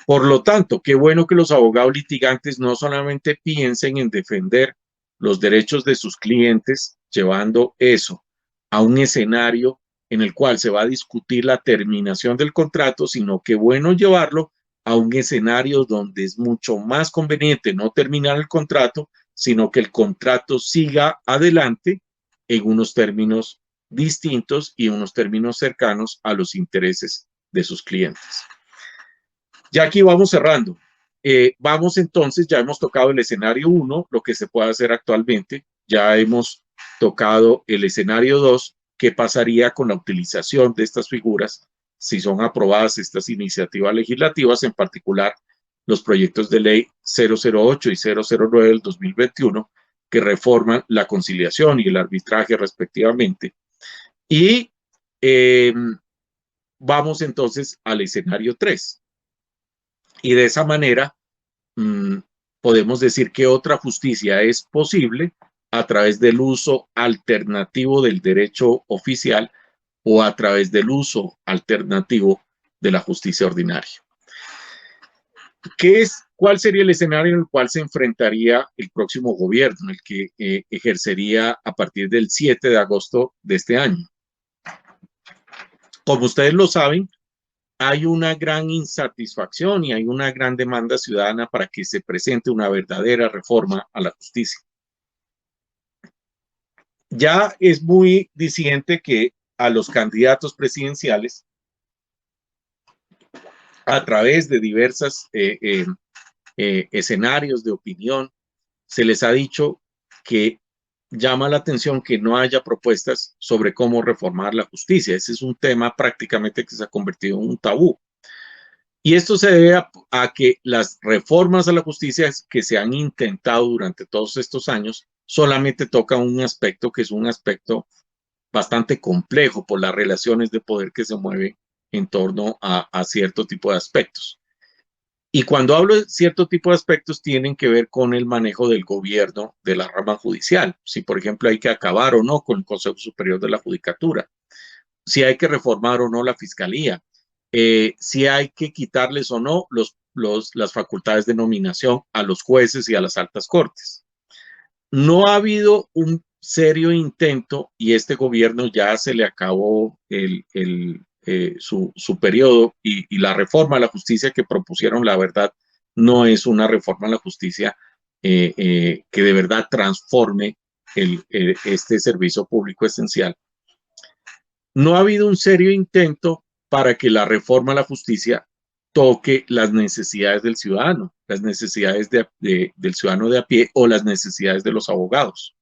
Por lo tanto, qué bueno que los abogados litigantes no solamente piensen en defender los derechos de sus clientes, llevando eso a un escenario en el cual se va a discutir la terminación del contrato, sino que bueno llevarlo a un escenario donde es mucho más conveniente no terminar el contrato, sino que el contrato siga adelante en unos términos distintos y unos términos cercanos a los intereses de sus clientes. Ya aquí vamos cerrando. Vamos entonces, ya hemos tocado el escenario 1, lo que se puede hacer actualmente. Ya hemos tocado el escenario 2, qué pasaría con la utilización de estas figuras si son aprobadas estas iniciativas legislativas, en particular los proyectos de ley 008 y 009 del 2021, que reforman la conciliación y el arbitraje respectivamente. Y vamos entonces al escenario 3. Y de esa manera podemos decir que otra justicia es posible a través del uso alternativo del derecho oficial o a través del uso alternativo de la justicia ordinaria. ¿Cuál sería el escenario en el cual se enfrentaría el próximo gobierno, en el que ejercería a partir del 7 de agosto de este año? Como ustedes lo saben, hay una gran insatisfacción y hay una gran demanda ciudadana para que se presente una verdadera reforma a la justicia. Ya es muy disidente que a los candidatos presidenciales, a través de diversos escenarios de opinión, se les ha dicho que llama la atención que no haya propuestas sobre cómo reformar la justicia. Ese es un tema prácticamente que se ha convertido en un tabú. Y esto se debe a que las reformas a la justicia que se han intentado durante todos estos años solamente tocan un aspecto que es un aspecto bastante complejo por las relaciones de poder que se mueven en torno a cierto tipo de aspectos. Y cuando hablo de cierto tipo de aspectos, tienen que ver con el manejo del gobierno de la rama judicial. Si, por ejemplo, hay que acabar o no con el Consejo Superior de la Judicatura, si hay que reformar o no la Fiscalía, si hay que quitarles o no las facultades de nominación a los jueces y a las altas cortes. No ha habido un serio intento y este gobierno ya se le acabó su periodo y la reforma a la justicia que propusieron, la verdad, no es una reforma a la justicia que de verdad transforme este servicio público esencial. No ha habido un serio intento para que la reforma a la justicia toque las necesidades del ciudadano, las necesidades del ciudadano de a pie o las necesidades de los abogados,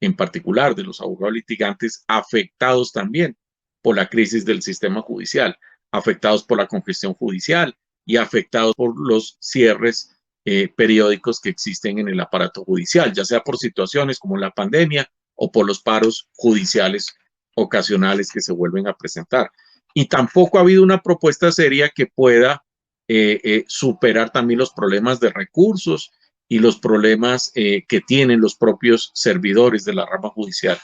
en particular de los abogados litigantes afectados también por la crisis del sistema judicial, afectados por la congestión judicial y afectados por los cierres periódicos que existen en el aparato judicial, ya sea por situaciones como la pandemia o por los paros judiciales ocasionales que se vuelven a presentar. Y tampoco ha habido una propuesta seria que pueda superar también los problemas de recursos y los problemas que tienen los propios servidores de la rama judicial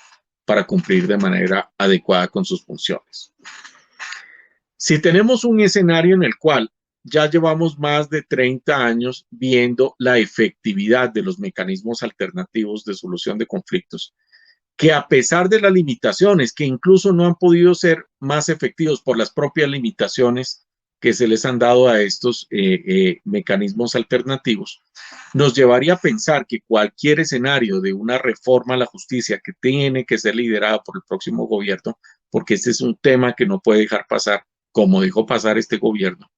para cumplir de manera adecuada con sus funciones. Si tenemos un escenario en el cual ya llevamos más de 30 años viendo la efectividad de los mecanismos alternativos de solución de conflictos, que a pesar de las limitaciones, que incluso no han podido ser más efectivos por las propias limitaciones que se les han dado a estos mecanismos alternativos, nos llevaría a pensar que cualquier escenario de una reforma a la justicia que tiene que ser liderada por el próximo gobierno, porque este es un tema que no puede dejar pasar como dejó pasar este gobierno,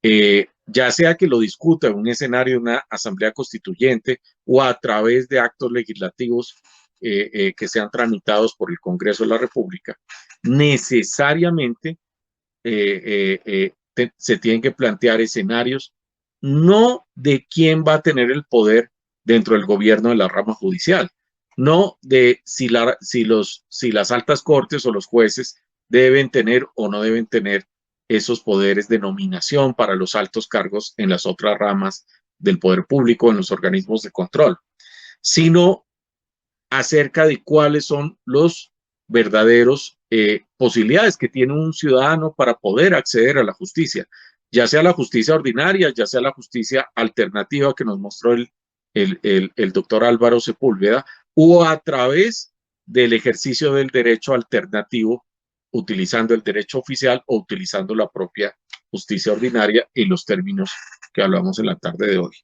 ya sea que lo discuta en un escenario de una asamblea constituyente o a través de actos legislativos que sean tramitados por el Congreso de la República, necesariamente se tienen que plantear escenarios no de quién va a tener el poder dentro del gobierno de la rama judicial, no de si las altas cortes o los jueces deben tener o no deben tener esos poderes de nominación para los altos cargos en las otras ramas del poder público, en los organismos de control, sino acerca de cuáles son los verdaderos posibilidades que tiene un ciudadano para poder acceder a la justicia, ya sea la justicia ordinaria, ya sea la justicia alternativa que nos mostró el doctor Álvaro Sepúlveda, o a través del ejercicio del derecho alternativo, utilizando el derecho oficial o utilizando la propia justicia ordinaria en los términos que hablamos en la tarde de hoy.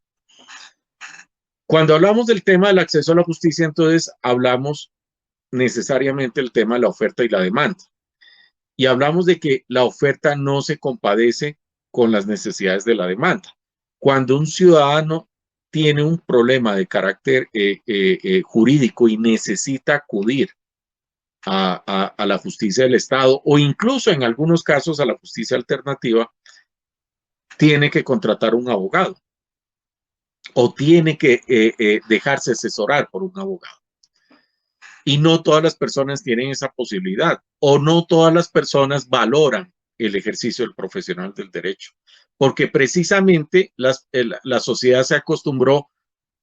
Cuando hablamos del tema del acceso a la justicia, entonces hablamos necesariamente del tema de la oferta y la demanda. Y hablamos de que la oferta no se compadece con las necesidades de la demanda. Cuando un ciudadano tiene un problema de carácter jurídico y necesita acudir a la justicia del Estado o incluso en algunos casos a la justicia alternativa, tiene que contratar un abogado o tiene que dejarse asesorar por un abogado. Y no todas las personas tienen esa posibilidad o no todas las personas valoran el ejercicio del profesional del derecho, porque precisamente la sociedad se acostumbró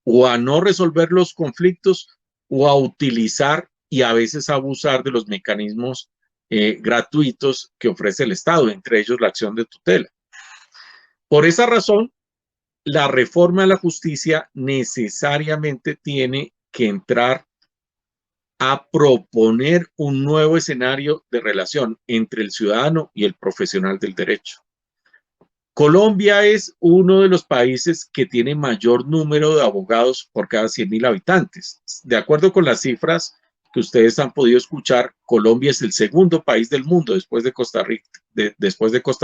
o a no resolver los conflictos o a utilizar y a veces abusar de los mecanismos gratuitos que ofrece el Estado, entre ellos la acción de tutela. Por esa razón, la reforma de la justicia necesariamente tiene que entrar a proponer un nuevo escenario de relación entre el ciudadano y el profesional del derecho. Colombia es uno de los países que tiene mayor número de abogados por cada 100.000 habitantes. De acuerdo con las cifras que ustedes han podido escuchar, Colombia es el segundo país del mundo después de Costa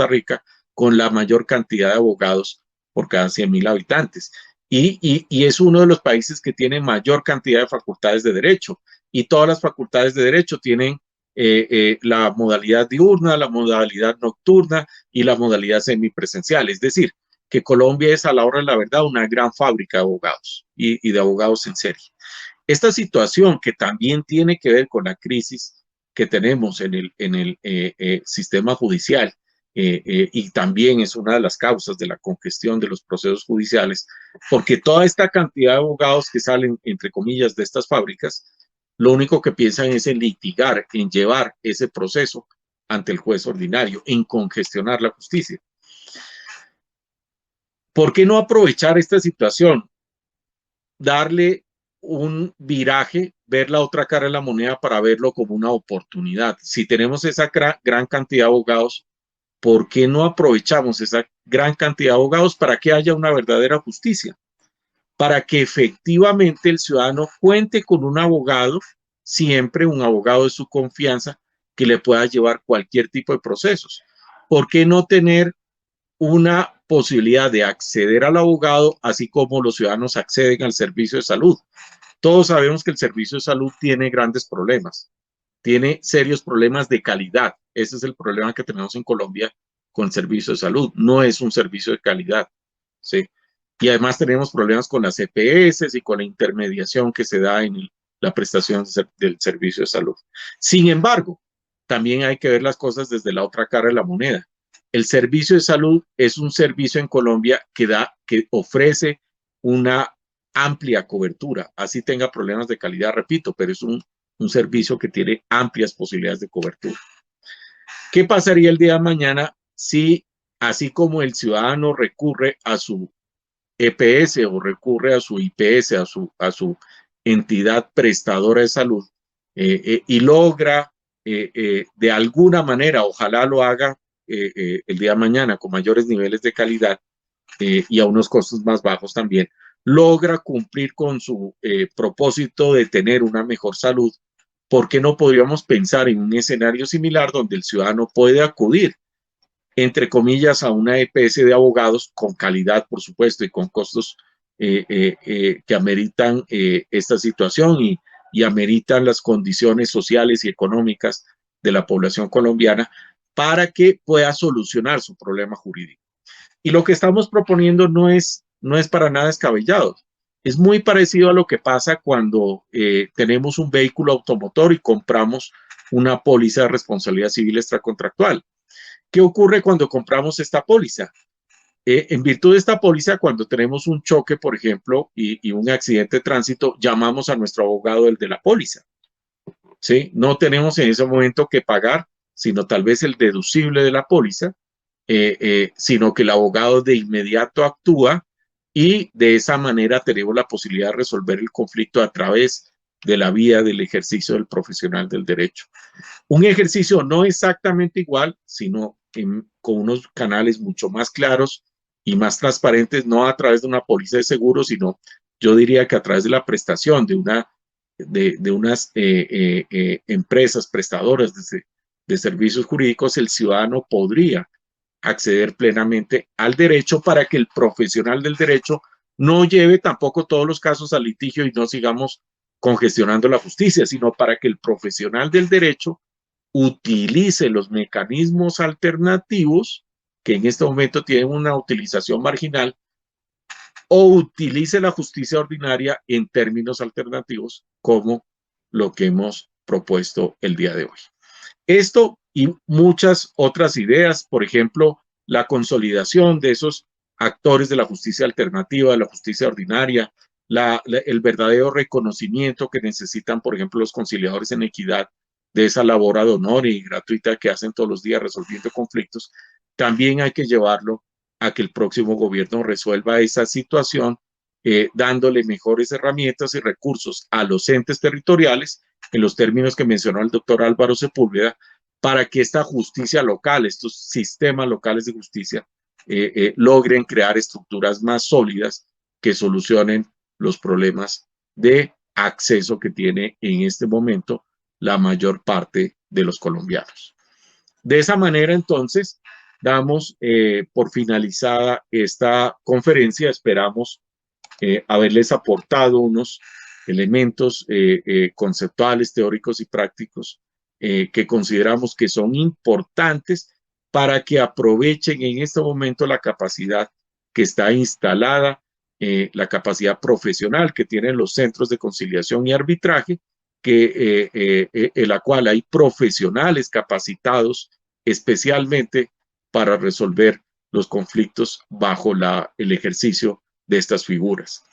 Rica, con la mayor cantidad de abogados por cada 100.000 habitantes. Y es uno de los países que tiene mayor cantidad de facultades de derecho. Y todas las facultades de derecho tienen la modalidad diurna, la modalidad nocturna y la modalidad semipresencial. Es decir, que Colombia es a la hora de la verdad una gran fábrica de abogados y de abogados en serie. Esta situación que también tiene que ver con la crisis que tenemos en el sistema judicial y también es una de las causas de la congestión de los procesos judiciales, porque toda esta cantidad de abogados que salen, entre comillas, de estas fábricas, lo único que piensan es en litigar, en llevar ese proceso ante el juez ordinario, en congestionar la justicia. ¿Por qué no aprovechar esta situación? Darle un viraje, ver la otra cara de la moneda para verlo como una oportunidad. Si tenemos esa gran cantidad de abogados, ¿por qué no aprovechamos esa gran cantidad de abogados para que haya una verdadera justicia? Para que efectivamente el ciudadano cuente con un abogado, siempre un abogado de su confianza, que le pueda llevar cualquier tipo de procesos. ¿Por qué no tener una posibilidad de acceder al abogado, así como los ciudadanos acceden al servicio de salud? Todos sabemos que el servicio de salud tiene grandes problemas, tiene serios problemas de calidad. Ese es el problema que tenemos en Colombia con el servicio de salud. No es un servicio de calidad, ¿sí? Y además tenemos problemas con las EPS y con la intermediación que se da en la prestación del servicio de salud. Sin embargo, también hay que ver las cosas desde la otra cara de la moneda. El servicio de salud es un servicio en Colombia que ofrece una amplia cobertura, así tenga problemas de calidad, repito, pero es un servicio que tiene amplias posibilidades de cobertura. ¿Qué pasaría el día de mañana si, así como el ciudadano recurre a su EPS o recurre a su IPS, a su entidad prestadora de salud y logra de alguna manera, ojalá lo haga el día de mañana con mayores niveles de calidad y a unos costos más bajos también, logra cumplir con su propósito de tener una mejor salud? ¿Por qué no podríamos pensar en un escenario similar donde el ciudadano puede acudir entre comillas, a una EPS de abogados con calidad, por supuesto, y con costos que ameritan esta situación y ameritan las condiciones sociales y económicas de la población colombiana para que pueda solucionar su problema jurídico. Y lo que estamos proponiendo no es para nada descabellado. Es muy parecido a lo que pasa cuando tenemos un vehículo automotor y compramos una póliza de responsabilidad civil extracontractual. ¿Qué ocurre cuando compramos esta póliza? En virtud de esta póliza, cuando tenemos un choque, por ejemplo, y un accidente de tránsito, llamamos a nuestro abogado, el de la póliza. ¿Sí? No tenemos en ese momento que pagar, sino tal vez el deducible de la póliza, sino que el abogado de inmediato actúa y de esa manera tenemos la posibilidad de resolver el conflicto a través de la vía del ejercicio del profesional del derecho. Un ejercicio no exactamente igual, sino con unos canales mucho más claros y más transparentes, no a través de una póliza de seguro, sino yo diría que a través de la prestación de unas empresas prestadoras de servicios jurídicos, el ciudadano podría acceder plenamente al derecho para que el profesional del derecho no lleve tampoco todos los casos al litigio y no sigamos congestionando la justicia, sino para que el profesional del derecho utilice los mecanismos alternativos que en este momento tienen una utilización marginal o utilice la justicia ordinaria en términos alternativos como lo que hemos propuesto el día de hoy. Esto y muchas otras ideas, por ejemplo, la consolidación de esos actores de la justicia alternativa, de la justicia ordinaria, el verdadero reconocimiento que necesitan, por ejemplo, los conciliadores en equidad de esa labor ad honorem y gratuita que hacen todos los días resolviendo conflictos, también hay que llevarlo a que el próximo gobierno resuelva esa situación, dándole mejores herramientas y recursos a los entes territoriales, en los términos que mencionó el doctor Álvaro Sepúlveda, para que esta justicia local, estos sistemas locales de justicia, logren crear estructuras más sólidas que solucionen los problemas de acceso que tiene en este momento la mayor parte de los colombianos. De esa manera, entonces, damos por finalizada esta conferencia. Esperamos haberles aportado unos elementos conceptuales, teóricos y prácticos que consideramos que son importantes para que aprovechen en este momento la capacidad que está instalada, la capacidad profesional que tienen los centros de conciliación y arbitraje, en la cual hay profesionales capacitados especialmente para resolver los conflictos bajo el ejercicio de estas figuras.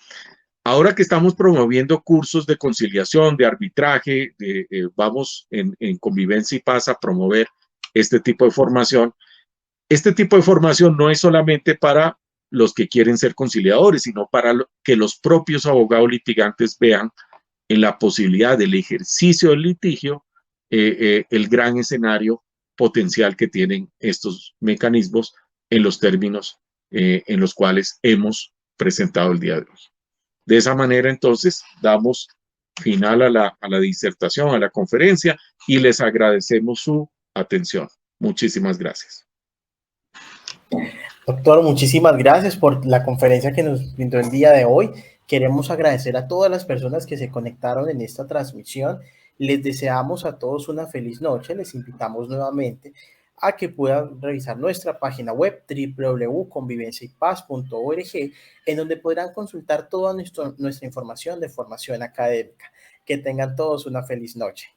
Ahora que estamos promoviendo cursos de conciliación, de arbitraje, vamos en Convivencia y Paz a promover este tipo de formación. Este tipo de formación no es solamente para los que quieren ser conciliadores, sino para que los propios abogados litigantes vean en la posibilidad del ejercicio del litigio el gran escenario potencial que tienen estos mecanismos en los términos en los cuales hemos presentado el día de hoy. De esa manera, entonces, damos final a la disertación, a la conferencia, y les agradecemos su atención. Muchísimas gracias. Doctor, muchísimas gracias por la conferencia que nos brindó el día de hoy. Queremos agradecer a todas las personas que se conectaron en esta transmisión. Les deseamos a todos una feliz noche. Les invitamos nuevamente a que puedan revisar nuestra página web www.convivenciaypaz.org, en donde podrán consultar toda nuestra información de formación académica. Que tengan todos una feliz noche.